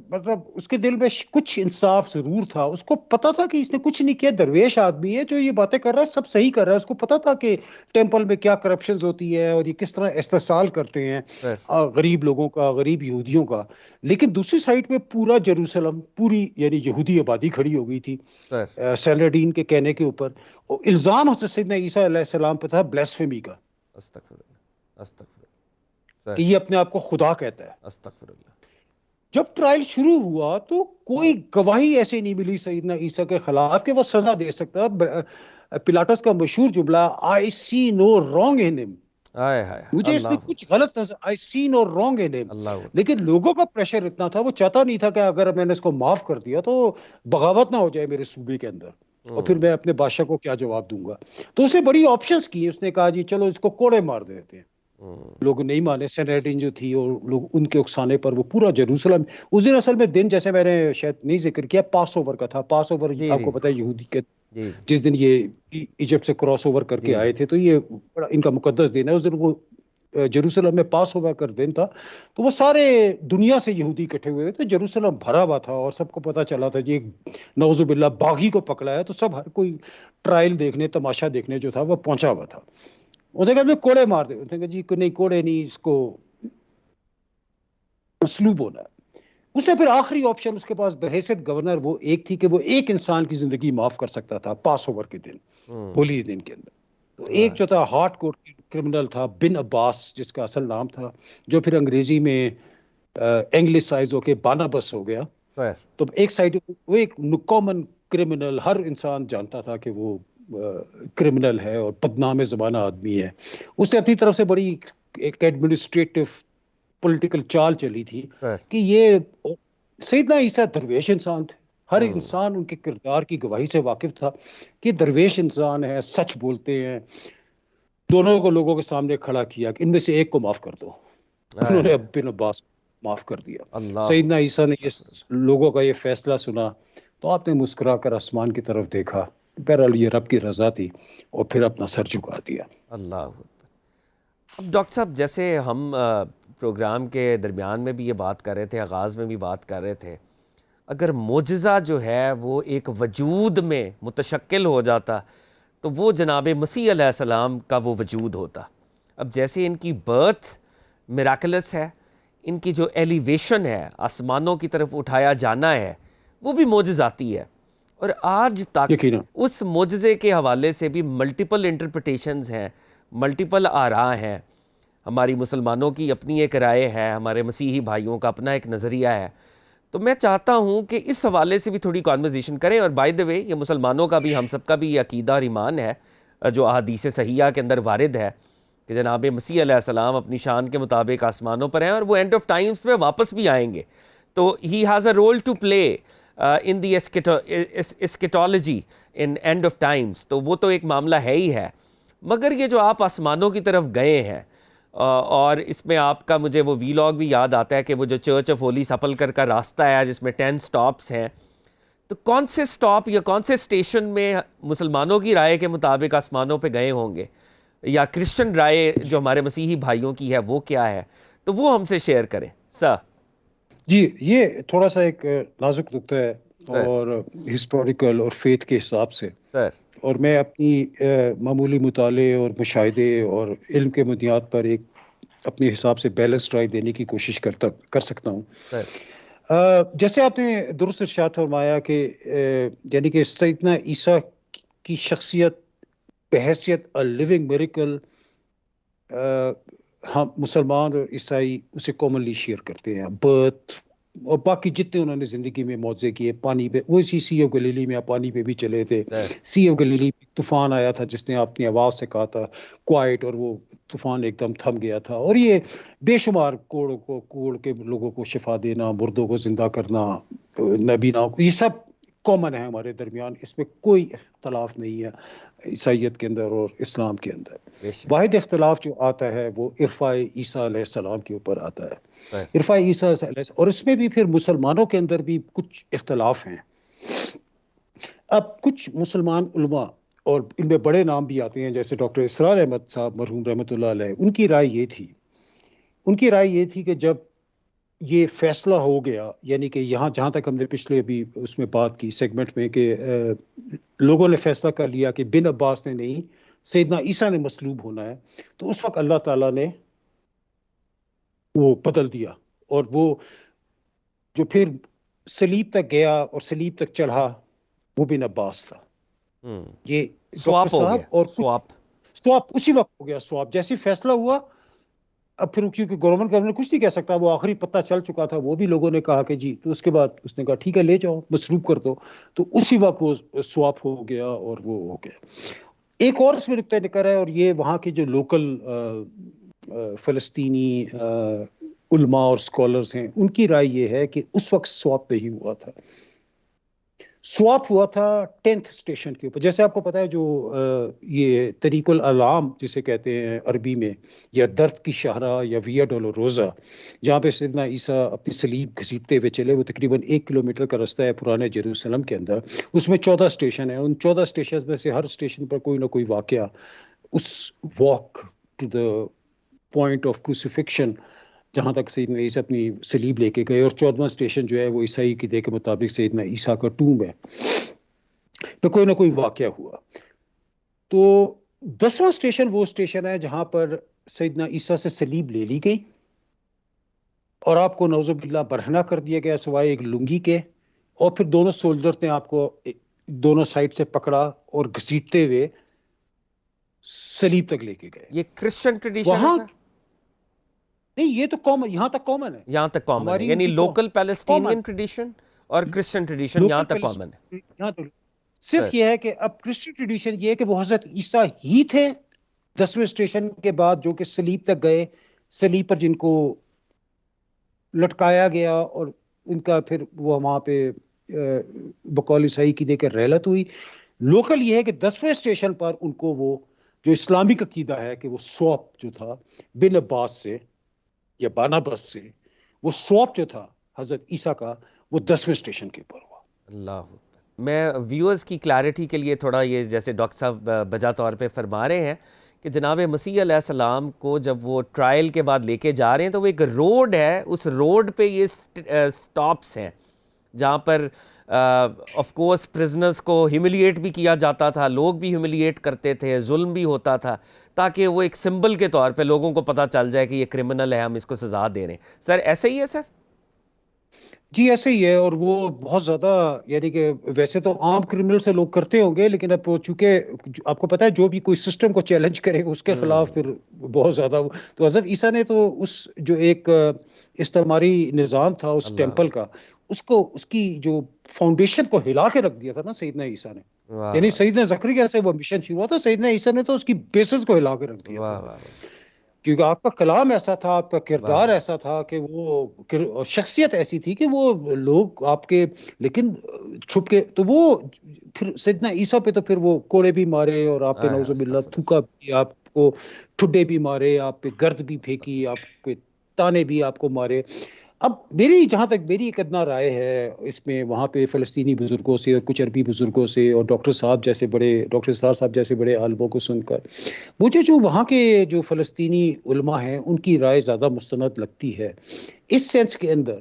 مطلب اس کے دل میں کچھ انصاف ضرور تھا، اس کو پتا تھا کہ اس نے کچھ نہیں کیا، درویش آدمی ہے جو یہ باتیں کر رہا ہے سب صحیح کر رہا ہے، اس کو پتا تھا کہ ٹیمپل میں کیا کرپشنز ہوتی ہے اور یہ کس طرح استحصال کرتے ہیں سر غریب لوگوں کا، غریب یہودیوں کا. لیکن دوسری سائڈ میں پورا جیروسلم، پوری یعنی یہودی آبادی کھڑی ہو گئی تھی سر سیلڈین کے کہنے کے اوپر. اور الزام حضرت سیدنا عیسیٰ علیہ السلام پہ تھا بلیسفیمی کا، استغفر اللہ، استغفر اللہ، کہ سر یہ اپنے آپ کو خدا کہتا ہے. استغفر اللہ. جب ٹرائل شروع ہوا تو کوئی گواہی ایسے نہیں ملی سیدنا عیسیٰ کے خلاف کہ وہ سزا دے سکتا. پلاٹس کا مشہور جملہ آئی سی نو رانگ ان ہم، ہائے ہائے مجھے اس میں اللہ، کچھ غلط نظر، آئی سی نو رانگ ان ہم. اللہ لیکن لوگوں کا پریشر اتنا تھا، وہ چاہتا نہیں تھا کہ اگر میں نے اس کو معاف کر دیا تو بغاوت نہ ہو جائے میرے صوبے کے اندر اور پھر میں اپنے بادشاہ کو کیا جواب دوں گا. تو اسے بڑی آپشنز کی، اس نے کہا جی چلو اس کو کوڑے مار دیتے ہیں. لوگ نہیں مانے، سینیڈین جو تھی اور لوگ ان کے اکسانے پر وہ پورا جیروسلم اس دن اصل میں دن جیسے میں نے شاید نہیں ذکر کیا پاس اوور کا تھا. پاس اوور جی آپ جی کو پتہ ہے یہودی کے جی جس دن یہ ایجپٹ سے کراس اوور کر کے جی آئے جی تھے تو یہ بڑا ان کا مقدس دن ہے. اس دن وہ جیروسلم میں پاس اوور کر دن تھا تو وہ سارے دنیا سے یہودی اکٹھے ہوئے تو جیروسلم بھرا ہوا تھا اور سب کو پتہ چلا تھا جی نعوذ باللہ باغی کو پکڑا ہے. تو سب ہر کوئی ٹرائل دیکھنے، تماشا دیکھنے جو تھا وہ پہنچا ہوا تھا. اس نے کہا میں کوڑے مار دے، اس نے کہا جی نہیں کوڑے نہیں، اس کو مسلوب ہونا ہے. اس نے پھر آخری آپشن اس کے پاس بحیثیت گورنر وہ ایک تھی کہ وہ ایک انسان کی زندگی معاف کر سکتا تھا پاس اوور کے دن، ہولی دن کے اندر. تو ایک جو تھا ہارڈ کور کرمنل تھا بن عباس جس کا اصل نام تھا، جو پھر انگریزی میں انگلسائز ہو کے بانابس ہو گیا. سر تو ایک سائڈ وہ ایک کامن کرمنل، ہر انسان جانتا تھا کہ وہ کرمنل ہے اور بدنام زمانہ آدمی ہے. اس نے اپنی طرف سے بڑی ایک ایڈمنسٹریٹو پولیٹیکل چال چلی تھی سر کہ یہ سیدنا عیسیٰ درویش انسان تھے. ہر انسان ان کے کردار کی گواہی سے واقف تھا کہ درویش انسان ہے، سچ بولتے ہیں. دونوں کو لوگوں کے سامنے کھڑا کیا کہ ان میں سے ایک کو معاف کر دو. ہائے انہوں نے ہائے بن عباس کو معاف کر دیا. اللہ، سیدنا عیسیٰ نے استغفر یہ لوگوں کا یہ فیصلہ سنا تو آپ نے مسکرا کر آسمان کی طرف دیکھا، بہرحال یہ رب کی رضا تھی، اور پھر اپنا سر جھکا دیا. اللہ. اب ڈاکٹر صاحب جیسے ہم پروگرام کے درمیان میں بھی یہ بات کر رہے تھے، آغاز میں بھی بات کر رہے تھے، اگر معجزہ جو ہے وہ ایک وجود میں متشکل ہو جاتا تو وہ جناب مسیح علیہ السلام کا وہ وجود ہوتا. اب جیسے ان کی برتھ میراکلس ہے، ان کی جو ایلیویشن ہے، آسمانوں کی طرف اٹھایا جانا ہے، وہ بھی معجزاتی ہے. اور آج تک یقینا اس معجزے کے حوالے سے بھی ملٹیپل انٹرپریٹیشنز ہیں، ملٹیپل آراء ہیں. ہماری مسلمانوں کی اپنی ایک رائے ہے، ہمارے مسیحی بھائیوں کا اپنا ایک نظریہ ہے. تو میں چاہتا ہوں کہ اس حوالے سے بھی تھوڑی کانورزیشن کریں. اور بائی دا وے یہ مسلمانوں کا بھی، ہم سب کا بھی یہ عقیدہ اور ایمان ہے جو احادیث صحیحہ کے اندر وارد ہے کہ جناب مسیح علیہ السلام اپنی شان کے مطابق آسمانوں پر ہیں اور وہ اینڈ آف ٹائمز میں واپس بھی آئیں گے. تو he has a role to play in the eschatology in end of times. تو وہ تو ایک معاملہ ہے ہی ہے. مگر یہ جو آپ آسمانوں کی طرف گئے ہیں اور اس میں آپ کا مجھے وہ ویلاگ بھی یاد آتا ہے کہ وہ جو چرچ آف ہولی سپلکر کا راستہ ہے جس میں 10 سٹاپس ہیں، تو کون سے سٹاپ یا کون سے اسٹیشن میں مسلمانوں کی رائے کے مطابق آسمانوں پہ گئے ہوں گے، یا کرسچن رائے جو ہمارے مسیحی بھائیوں کی ہے وہ کیا ہے؟ تو وہ ہم سے شیئر کریں سر. جی یہ تھوڑا سا ایک نازک نقطہ ہے اور ہسٹوریکل اور فیتھ کے حساب سے، سر اور میں اپنی معمولی مطالعے اور مشاہدے اور علم کے بنیاد پر ایک اپنے حساب سے بیلنس رائے دینے کی کوشش کر سکتا ہوں. سر جیسے آپ نے درست ارشاد فرمایا کہ یعنی کہ سیدنا عیسیٰ کی شخصیت بحیثیت لیونگ میریکل ہم مسلمان اور عیسائی اسے کامنلی شیئر کرتے ہیں. برتھ، اور باقی جتنے انہوں نے زندگی میں معجزے کیے پانی پہ، وہ اسی سی آف گلیلی میں آپ پانی پہ بھی چلے تھے. سی آف گلیلی طوفان آیا تھا جس نے اپنی آواز سے کہا تھا کوائٹ، اور وہ طوفان ایک دم تھم گیا تھا. اور یہ بے شمار کوڑ کے لوگوں کو شفا دینا، مردوں کو زندہ کرنا، نبینا، یہ سب کامن ہے ہمارے درمیان، اس میں کوئی اختلاف نہیں ہے عیسائیت کے اندر اور اسلام کے اندر. بے شک. واحد اختلاف جو آتا ہے وہ عرفہ عیسیٰ علیہ السلام کے اوپر آتا ہے. صحیح. عرفہ عیسیٰ علیہ السلام، اور اس میں بھی پھر مسلمانوں کے اندر بھی کچھ اختلاف ہیں. اب کچھ مسلمان علماء، اور ان میں بڑے نام بھی آتے ہیں جیسے ڈاکٹر اسرار احمد صاحب مرحوم رحمۃ اللہ علیہ، ان کی رائے یہ تھی کہ جب یہ فیصلہ ہو گیا، یعنی کہ یہاں جہاں تک ہم نے پچھلے ابھی اس میں بات کی سیگمنٹ میں، کہ لوگوں نے فیصلہ کر لیا کہ بن عباس نے نہیں، سیدنا عیسیٰ نے مصلوب ہونا ہے، تو اس وقت اللہ تعالیٰ نے وہ بدل دیا، اور وہ جو پھر صلیب تک گیا اور صلیب تک چڑھا وہ بن عباس تھا. یہ ڈاکٹر سواپ ہو صاحب گیا. اور سواپ. سواپ اسی وقت ہو گیا. سواپ جیسے فیصلہ ہوا، اب پھر کیونکہ گورنمنٹ کچھ نہیں کہہ سکتا، وہ آخری پتہ چل چکا تھا، وہ بھی لوگوں نے کہا کہ جی، تو اس کے بعد اس نے کہا ٹھیک ہے لے جاؤ مصروف کر دو، تو اسی وقت وہ سواپ ہو گیا اور وہ ہو گیا. ایک اور اس میں نقطہ نکر ہے، اور یہ وہاں کے جو لوکل فلسطینی علماء اور سکولرز ہیں، ان کی رائے یہ ہے کہ اس وقت سواپ نہیں ہوا تھا. سواپ ہوا تھا 10th اسٹیشن کے اوپر. جیسے آپ کو پتا ہے جو یہ طریق العلام جسے کہتے ہیں عربی میں، یا درد کی شاہراہ یا ویا ڈولوروزا، جہاں پہ سیدنا عیسیٰ اپنی صلیب گھسیٹتے ہوئے چلے، وہ تقریباً 1 کلومیٹر کا رستہ ہے پرانے یروشلم کے اندر. اس میں 14 اسٹیشن ہیں. ان 14 اسٹیشن میں سے ہر اسٹیشن پر کوئی نہ کوئی واقعہ اس walk to the point of crucifixion, جہاں تک سیدنا عیسیٰ اپنی صلیب لے کے گئے، اور 14واں اسٹیشن جو ہے وہ عیسائی عقیدے کے مطابق سیدنا عیسیٰ کا ٹوم ہے، تو کوئی نہ کوئی واقعہ ہوا. تو 10واں اسٹیشن وہ اسٹیشن ہے جہاں پر سیدنا عیسیٰ سے صلیب لے لی گئی، اور آپ کو نعوذ باللہ برہنہ کر دیا گیا سوائے ایک لنگی کے، اور پھر دونوں سولجرز نے آپ کو دونوں سائڈ سے پکڑا اور گھسیٹتے ہوئے صلیب تک لے کے گئے. یہ کرسچن ٹریڈیشن ہے وہاں سر؟ نہیں، یہ تو کامن، یہاں تک کامن ہے. یہاں تک کامن ہے، ہماری یعنی ان کی لوکل پیلسٹینین کامن ٹریڈیشن اور کرسچن ٹریڈیشن یہاں تک کامن ہے. یہاں تو صرف یہ ہے کہ اب کرسچن ٹریڈیشن یہ ہے کہ وہ حضرت عیسیٰ ہی تھے 10ویں اسٹیشن کے بعد جو کہ صلیب تک گئے، صلیب پر جن کو لٹکایا گیا، اور ان کا پھر وہ وہاں پہ بقول عیسائی کی دے کر رحلت ہوئی. لوکل یہ ہے کہ 10ویں اسٹیشن پر ان کو وہ جو اسلامک عقیدہ ہے کہ وہ سواپ جو تھا بن عباس سے یا بانابس سے، وہ سواپ جو تھا حضرت عیسیٰ کا، وہ 10ویں اسٹیشن کے اوپر ہوا. اللہ اکبر. میں ویورز کی کلیئرٹی کے لیے تھوڑا یہ جیسے ڈاکٹر صاحب بجا طور پہ فرما رہے ہیں کہ جناب مسیح علیہ السلام کو جب وہ ٹرائل کے بعد لے کے جا رہے ہیں تو وہ ایک روڈ ہے، اس روڈ پہ یہ سٹاپس ہیں جہاں پر آف کورس پرزنرز کو ہیوملیٹ بھی کیا جاتا تھا، لوگ بھی ہیوملیٹ کرتے تھے، ظلم بھی ہوتا تھا، تاکہ وہ ایک سمبل کے طور پہ لوگوں کو پتہ چل جائے کہ یہ کرمنل ہے، ہم اس کو سزا دے رہے ہیں. سر ایسے ہی ہے سر؟ جی ایسے ہی ہے، اور وہ بہت زیادہ، یعنی کہ ویسے تو عام کرمنل سے لوگ کرتے ہوں گے، لیکن اب چونکہ آپ کو پتا ہے جو بھی کوئی سسٹم کو چیلنج کرے اس کے خلاف پھر بہت زیادہ. تو حضرت عیسیٰ نے تو اس جو ایک استعماری نظام تھا اس ٹیمپل کا، اس کی جو فاؤنڈیشن کو ہلا کے رکھ دیا تھا نا سیدنا عیسیٰ نے. یعنی سیدنا زکریا سے وہ مشن شروع ہوا تھا، سیدنا عیسیٰ نے تو اس کی بیسس کو ہلا کے رکھ دیا تھا، کیونکہ آپ کا کلام ایسا تھا، آپ کا کردار ایسا تھا کہ وہ شخصیت ایسی تھی کہ وہ لوگ آپ کے، لیکن چھپ کے تو وہ پھر سیدنا عیسیٰ پہ تو پھر وہ کوڑے بھی مارے، اور آپ پہ نعوذ باللہ تھوکا بھی، آپ کو ٹھڈے بھی مارے، آپ پہ گرد بھی پھینکی، آپ پہ تانے بھی آپ کو مارے. اب جہاں تک میری ایک ادنا رائے ہے اس میں، وہاں پہ فلسطینی بزرگوں سے اور کچھ عربی بزرگوں سے اور ڈاکٹر صاحب جیسے بڑے عالموں کو سن کر مجھے جو وہاں کے جو فلسطینی علماء ہیں ان کی رائے زیادہ مستند لگتی ہے، اس سینس کے اندر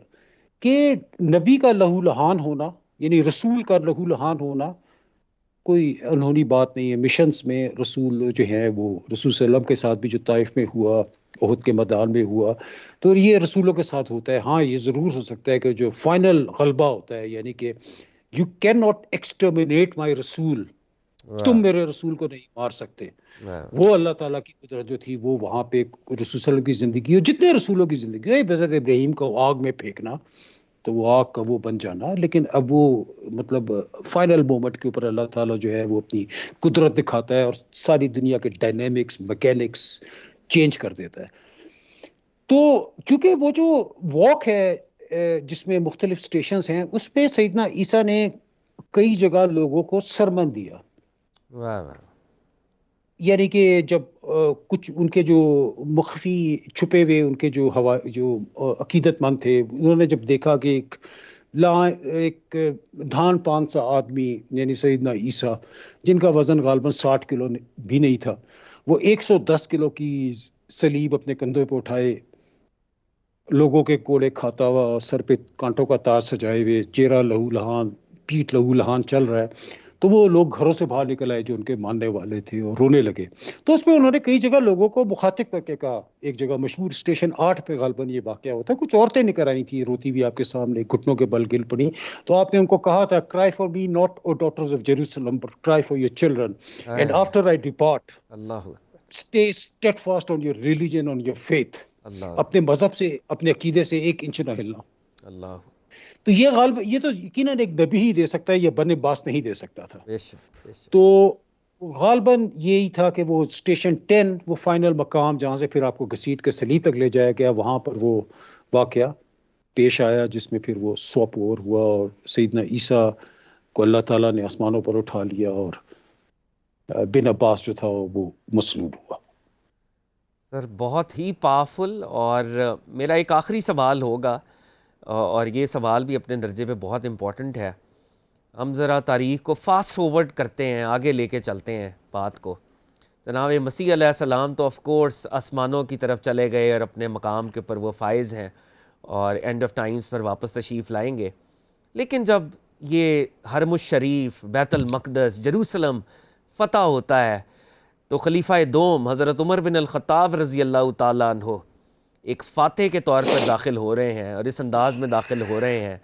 کہ نبی کا لہو لہان ہونا، یعنی رسول کا لہو لہان ہونا کوئی انہونی بات نہیں ہے. مشنز میں رسول جو ہیں وہ رسول صلی اللہ علیہ وسلم کے ساتھ بھی جو طائف میں ہوا، احد کے میدان میں ہوا، تو یہ رسولوں کے ساتھ ہوتا ہے. ہاں یہ ضرور ہو سکتا ہے کہ جو فائنل غلبہ ہوتا ہے، یعنی کہ یو کین ناٹ ایکسٹرمینیٹ مائی رسول، تم میرے رسول کو نہیں مار سکتے. وہ اللہ تعالیٰ کی قدرت جو تھی وہ وہاں پہ رسول صلی اللہ علیہ وسلم کی زندگی اور جتنے رسولوں کی زندگی ہے، حضرت ابراہیم کو آگ میں پھینکنا، تو وہ آگ کا وہ بن جانا. لیکن اب وہ مطلب فائنل مومنٹ کے اوپر اللہ تعالیٰ جو ہے وہ اپنی قدرت دکھاتا ہے اور ساری دنیا کے ڈائنامکس میکینکس چینج کر دیتا ہے. تو چونکہ وہ جو واک ہے جس میں مختلف سٹیشنز ہیں، اس میں سیدنا عیسیٰ نے کئی جگہ لوگوں کو سرمن دیا. واہ واہ. یعنی کہ جب کچھ ان کے جو مخفی چھپے ہوئے ان کے جو عقیدت مند تھے، انہوں نے جب دیکھا کہ ایک دھان پان سا آدمی یعنی سیدنا عیسیٰ، جن کا وزن غالباً 60 کلو بھی نہیں تھا، وہ 110 کلو کی صلیب اپنے کندھوں پہ اٹھائے، لوگوں کے کوڑے کھاتا ہوا، سر پہ کانٹوں کا تاج سجائے ہوئے، چہرہ لہو لہان، پیٹ لہو لہان چل رہا ہے، تو وہ لوگ گھروں سے باہر نکل آئے جو ان کے ماننے والے تھے اور رونے لگے. تو اس پہ انہوں نے کئی جگہ لوگوں کو مخاطب کر کے کہا. ایک جگہ مشہور اسٹیشن 8 پہ غالباً یہ واقعہ ہوتا ہے، کچھ عورتیں نکل آئی تھیں روتی ہوئی آپ کے سامنے، گھٹنوں کے بل گر پڑی. تو آپ نے ان کو کہا تھا، cry for me not O daughters of Jerusalem but cry for your children, and hi. after I depart Allah Akbar. stay steadfast on your religion, on your faith. اللہ اپنے مذہب سے، اپنے عقیدے سے 1 انچ نہ ہلنا. اللہ. تو یہ تو یقیناً ایک نبی ہی دے سکتا ہے، یہ بن عباس نہیں دے سکتا تھا. بے شک بے شک. تو غالباً یہی تھا کہ وہ اسٹیشن 10 وہ فائنل مقام جہاں سے پھر آپ کو گھسیٹ کے صلیب تک لے جایا گیا، وہاں پر وہ واقعہ پیش آیا جس میں پھر وہ سوپ اوور ہوا اور سیدنا عیسیٰ کو اللہ تعالیٰ نے آسمانوں پر اٹھا لیا اور بن عباس جو تھا وہ مصلوب ہوا. سر بہت ہی پاورفل. اور میرا ایک آخری سوال ہوگا، اور یہ سوال بھی اپنے درجے پہ بہت امپورٹنٹ ہے. ہم ذرا تاریخ کو فاسٹ فورورڈ کرتے ہیں، آگے لے کے چلتے ہیں بات کو. جناب مسیح علیہ السلام تو آف کورس آسمانوں کی طرف چلے گئے اور اپنے مقام کے اوپر وہ فائز ہیں اور اینڈ آف ٹائمز پر واپس تشریف لائیں گے. لیکن جب یہ حرم الشریف، بیت المقدس، جروسلم فتح ہوتا ہے تو خلیفہ دوم حضرت عمر بن الخطاب رضی اللہ تعالیٰ عنہ ایک فاتح کے طور پر داخل ہو رہے ہیں، اور اس انداز میں داخل ہو رہے ہیں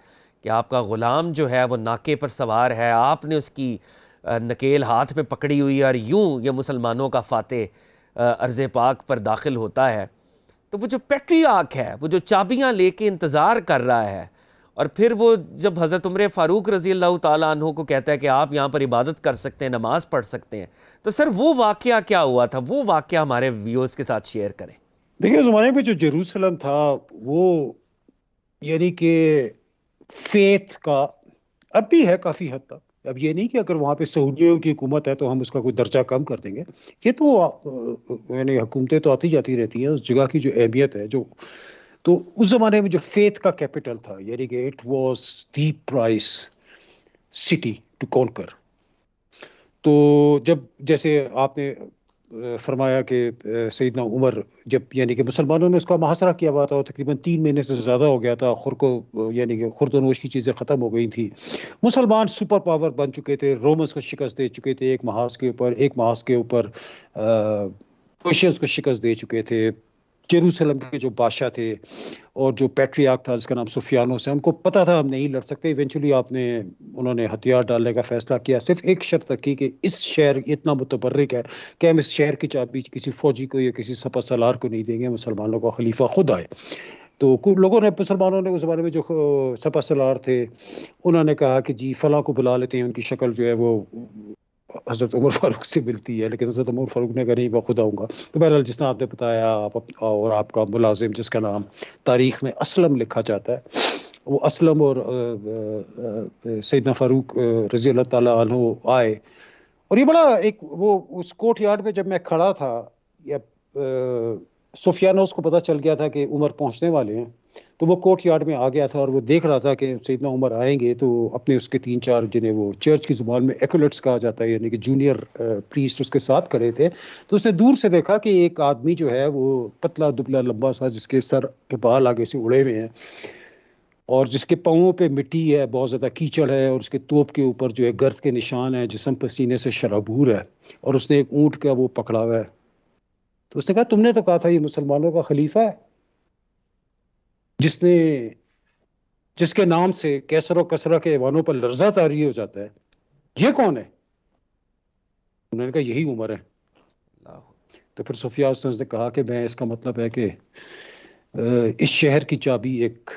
کہ آپ کا غلام جو ہے وہ ناکے پر سوار ہے، آپ نے اس کی نکیل ہاتھ میں پکڑی ہوئی ہے، اور یوں یہ مسلمانوں کا فاتح ارض پاک پر داخل ہوتا ہے. تو وہ جو پیٹریارک ہے، وہ جو چابیاں لے کے انتظار کر رہا ہے، اور پھر وہ جب حضرت عمر فاروق رضی اللہ تعالیٰ عنہ کو کہتا ہے کہ آپ یہاں پر عبادت کر سکتے ہیں، نماز پڑھ سکتے ہیں، تو سر وہ واقعہ کیا ہوا تھا؟ وہ واقعہ ہمارے ویورز کے ساتھ شیئر کریں. دیکھیے، زمانے میں جو جیروسلم تھا وہ یعنی کہ فیتھ کا اب بھی ہے کافی حد تک. اب یہ نہیں کہ اگر وہاں پہ سعودیوں کی حکومت ہے تو ہم اس کا کوئی درجہ کم کر دیں گے. یہ تو یعنی حکومتیں تو آتی جاتی رہتی ہیں، اس جگہ کی جو اہمیت ہے تو اس زمانے میں جو فیتھ کا کیپٹل تھا، یعنی کہ it was the prize city to conquer. تو جب جیسے آپ نے فرمایا کہ سیدنا عمر جب یعنی کہ مسلمانوں نے اس کا محاصرہ کیا ہوا تھا اور تقریباً 3 مہینے سے زیادہ ہو گیا تھا، یعنی کہ خورد و نوش کی چیزیں ختم ہو گئی تھی، مسلمان سپر پاور بن چکے تھے، رومنس کو شکست دے چکے تھے، ایک محاذ کے اوپر پیشنس کو شکست دے چکے تھے. جیروسلم کے جو بادشاہ تھے اور جو پیٹریارک تھا جس کا نام سفیانوس ہے، ان کو پتہ تھا ہم نہیں لڑ سکتے. ایونچولی انہوں نے ہتھیار ڈالنے کا فیصلہ کیا، صرف ایک شرط رکھی کہ اس شہر اتنا متبرک ہے کہ ہم اس شہر کی چابی کسی فوجی کو یا کسی سپہ سالار کو نہیں دیں گے، مسلمانوں کا خلیفہ خود آئے. تو مسلمانوں نے اس زمانے میں جو سپہ سالار تھے انہوں نے کہا کہ جی فلاں کو بلا لیتے ہیں، ان کی شکل جو ہے وہ حضرت عمر فاروق سے ملتی ہے. لیکن حضرت عمر فاروق نے کہا نہیں، میں خود آؤں گا. تو بہرحال جس طرح آپ نے بتایا، اور آپ کا ملازم جس کا نام تاریخ میں اسلم لکھا جاتا ہے، وہ اسلم اور سیدنا فاروق رضی اللہ تعالیٰ عنہ آئے. اور یہ بڑا وہ اس کورٹ یارڈ میں جب میں کھڑا تھا، یا سفیانوس کو پتہ چل گیا تھا کہ عمر پہنچنے والے ہیں، تو وہ کورٹ یارڈ میں آ گیا تھا اور وہ دیکھ رہا تھا کہ سیدنا عمر آئیں گے. تو اپنے اس کے 3-4 جنہیں وہ چرچ کی زبان میں ایکولیٹس کہا جاتا ہے، یعنی کہ جونیئر پریسٹ اس کے ساتھ کھڑے تھے. تو اس نے دور سے دیکھا کہ ایک آدمی جو ہے وہ پتلا دبلا لمبا سا، جس کے سر کے بال آگے سے اڑے ہوئے ہیں اور جس کے پاؤں پہ مٹی ہے، بہت زیادہ کیچڑ ہے، اور اس کے توپ کے اوپر جو ہے گرد کے نشان ہیں، جسم پسینے سے شرابور ہے، اور اس نے ایک اونٹ کا وہ پکڑا ہوا ہے. تو اس نے کہا تم نے تو کہا تھا یہ مسلمانوں کا خلیفہ ہے، جس کے نام سے کیسر و کسرہ کے ایوانوں پر لرزہ طاری ہو جاتا ہے، یہ کون ہے؟ انہوں نے کہا یہی عمر ہے. تو پھر سفیانوس نے کہا کہ میں اس کا مطلب ہے کہ اس شہر کی چابی ایک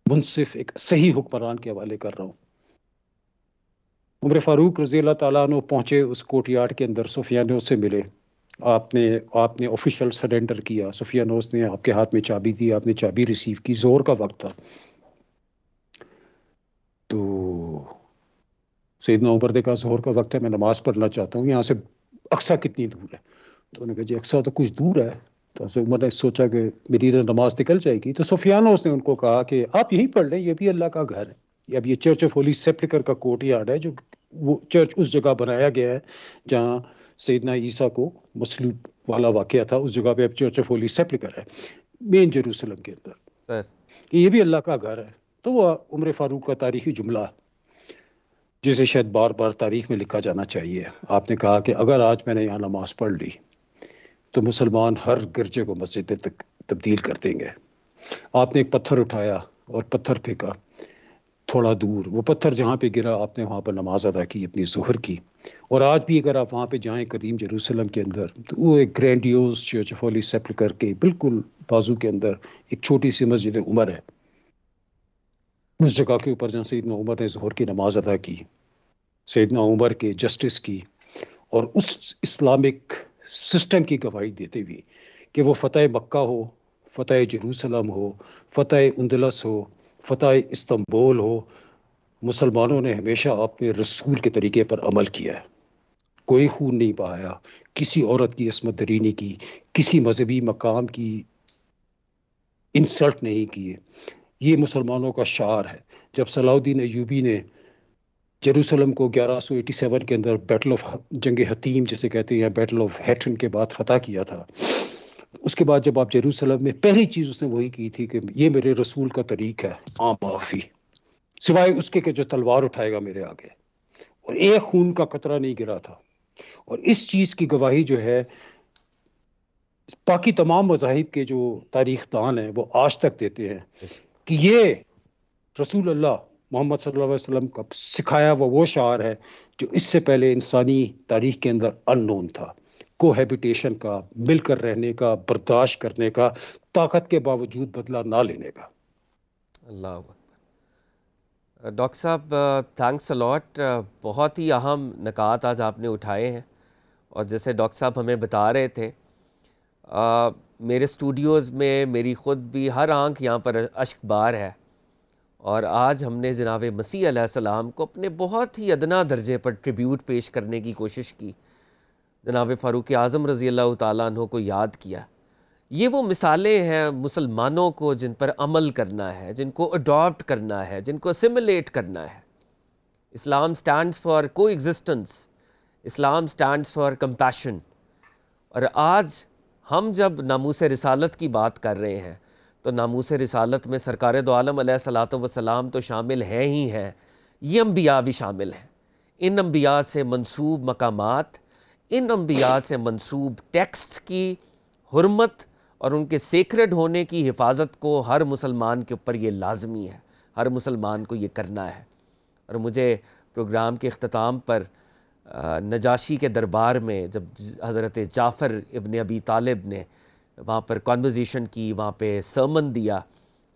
منصف ایک صحیح حکمران کے حوالے کر رہا ہوں۔ عمر فاروق رضی اللہ تعالیٰ عنہ پہنچے اس کوٹیارڈ کے اندر، سفیانوس سے ملے، آپ نے آفیشیل سرنڈر کیا، سفیانوس نے آپ کے ہاتھ میں چابی دی، آپ نے چابی ریسیو کی، زور کا وقت تھا۔ تو سیدنا عمر نے کہا زہر کا وقت ہے، میں نماز پڑھنا چاہتا ہوں، یہاں سے اقصیٰ کتنی دور ہے؟ تو انہوں نے کہا جی اقصیٰ تو کچھ دور ہے۔ تو حضرت عمر نے سوچا کہ میری نماز نکل جائے گی، تو سفیانوس نے ان کو کہا کہ آپ یہیں پڑھ لیں، یہ بھی اللہ کا گھر ہے۔ اب یہ چرچ آف ہولی سیپلکر کا کوٹ یارڈ ہے، جو وہ چرچ اس جگہ بنایا گیا ہے جہاں سیدنا عیسیٰ کو مصلوب والا واقعہ تھا، اس جگہ پہ اب چرچ آف ہولی سیپلکر ہے مین جیروسلم کے اندر، سر کہ یہ بھی اللہ کا گھر ہے۔ تو وہ عمر فاروق کا تاریخی جملہ جسے شاید بار بار تاریخ میں لکھا جانا چاہیے۔ آپ نے کہا کہ اگر آج میں نے یہاں نماز پڑھ لی تو مسلمان ہر گرجے کو مسجد میں تبدیل کر دیں گے۔ آپ نے ایک پتھر اٹھایا اور پتھر پھینکا تھوڑا دور، وہ پتھر جہاں پہ گرا آپ نے وہاں پر نماز ادا کی، اپنی ظہر کی۔ اور آج بھی اگر آپ وہاں پہ جائیں قدیم جیروسلم کے اندر، تو وہ ایک گرینڈیوز چرچ آف ہولی سیپلکر کے بالکل بازو کے اندر ایک چھوٹی سی مسجد عمر ہے، اس جگہ کے اوپر جہاں سیدنا عمر نے ظہر کی نماز ادا کی، سیدنا عمر کے جسٹس کی، اور اس اسلامک سسٹم کی گواہی دیتے ہوئے کہ وہ فتح مکہ ہو، فتح جیروسلم ہو، فتح اندلس ہو، فتح استنبول ہو، مسلمانوں نے ہمیشہ اپنے رسول کے طریقے پر عمل کیا ہے، کوئی خون نہیں بہایا، کسی عورت کی عصمت دری نہیں کی، کسی مذہبی مقام کی انسلٹ نہیں کیے۔ یہ مسلمانوں کا شعار ہے۔ جب صلاح الدین ایوبی نے جیروسلم کو 1187 کے اندر بیٹل آف جنگ حطیم جسے کہتے ہیں، یا بیٹل آف ہیٹن کے بعد فتح کیا تھا، اس کے بعد جب آپ جیروسلم میں، پہلی چیز اس نے وہی کی تھی کہ یہ میرے رسول کا طریق ہے، عام معافی، سوائے اس کے کہ جو تلوار اٹھائے گا میرے آگے، اور ایک خون کا قطرہ نہیں گرا تھا۔ اور اس چیز کی گواہی جو ہے باقی تمام مذاہب کے جو تاریخ دان ہیں وہ آج تک دیتے ہیں کہ یہ رسول اللہ محمد صلی اللہ علیہ وسلم کا سکھایا وہ شعار ہے جو اس سے پہلے انسانی تاریخ کے اندر ان نون تھا، کوہیبیٹیشن کا، مل کر رہنے کا، برداشت کرنے کا، طاقت کے باوجود بدلہ نہ لینے کا۔ اللہ اکبر۔ ڈاکٹر صاحب تھینکس الاٹ، بہت ہی اہم نکات آج آپ نے اٹھائے ہیں، اور جیسے ڈاکٹر صاحب ہمیں بتا رہے تھے، میرے اسٹوڈیوز میں میری خود بھی ہر آنکھ یہاں پر اشک بار ہے، اور آج ہم نے جناب مسیح علیہ السلام کو اپنے بہت ہی ادنا درجے پر ٹریبیوٹ پیش کرنے کی کوشش کی، جناب فاروق اعظم رضی اللہ تعالیٰ عنہ کو یاد کیا۔ یہ وہ مثالیں ہیں مسلمانوں کو جن پر عمل کرنا ہے، جن کو اڈاپٹ کرنا ہے، جن کو اسیمولیٹ کرنا ہے۔ اسلام سٹینڈز فار کو existence, Islam stands for compassion. اور آج ہم جب ناموس رسالت کی بات کر رہے ہیں تو ناموس رسالت میں سرکار دو عالم علیہ الصلاۃ والسلام تو شامل ہیں ہی ہیں، یہ انبیاء بھی شامل ہیں۔ ان انبیاء سے منسوب مقامات، ان انبیاء سے منسوب ٹیکسٹ کی حرمت اور ان کے سیکرڈ ہونے کی حفاظت کو ہر مسلمان کے اوپر یہ لازمی ہے، ہر مسلمان کو یہ کرنا ہے۔ اور مجھے پروگرام کے اختتام پر نجاشی کے دربار میں جب حضرت جعفر ابن ابی طالب نے وہاں پر کانورزیشن کی، وہاں پہ سرمن دیا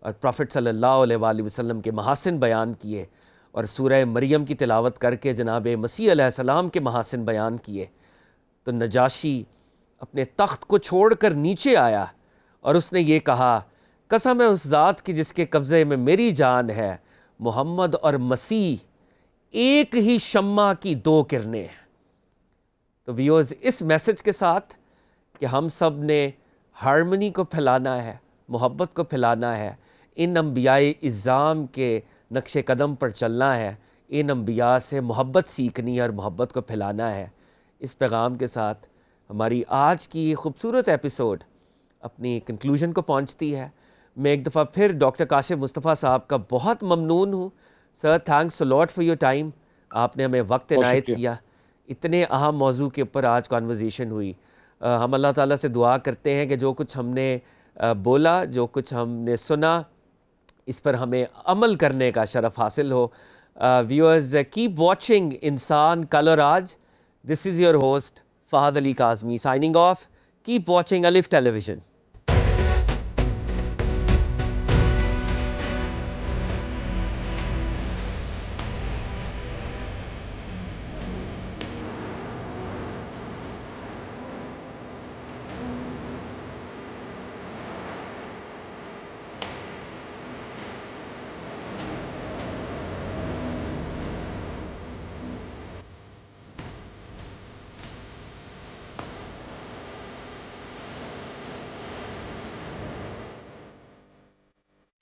اور پروفٹ صلی اللہ علیہ وآلہ وسلم کے محاسن بیان کیے، اور سورہ مریم کی تلاوت کر کے جناب مسیح علیہ السلام کے محاسن بیان کیے، تو نجاشی اپنے تخت کو چھوڑ کر نیچے آیا اور اس نے یہ کہا، قسم ہے اس ذات کی جس کے قبضے میں میری جان ہے، محمد اور مسیح ایک ہی شمع کی دو کرنیں ہیں۔ تو ویورز، اس میسج کے ساتھ کہ ہم سب نے ہارمنی کو پھیلانا ہے، محبت کو پھیلانا ہے، ان انبیاء اعظام کے نقش قدم پر چلنا ہے، ان انبیاء سے محبت سیکھنی اور محبت کو پھیلانا ہے، اس پیغام کے ساتھ ہماری آج کی یہ خوبصورت ایپیسوڈ اپنی کنکلوژن کو پہنچتی ہے۔ میں ایک دفعہ پھر ڈاکٹر کاشف مصطفیٰ صاحب کا بہت ممنون ہوں۔ Sir, thanks a lot for your time, آپ نے ہمیں وقت بہت عنایت شکریہ۔ کیا، اتنے اہم موضوع کے اوپر آج کانورزیشن ہوئی۔ ہم اللہ تعالیٰ سے دعا کرتے ہیں کہ جو کچھ ہم نے بولا، جو کچھ ہم نے سنا، اس پر ہمیں عمل کرنے کا شرف حاصل ہو۔ ویورز، کیپ واچنگ انسان کل اور آج۔ This is your host Fahad Ali Kazmi signing off. Keep watching Alif tele vision.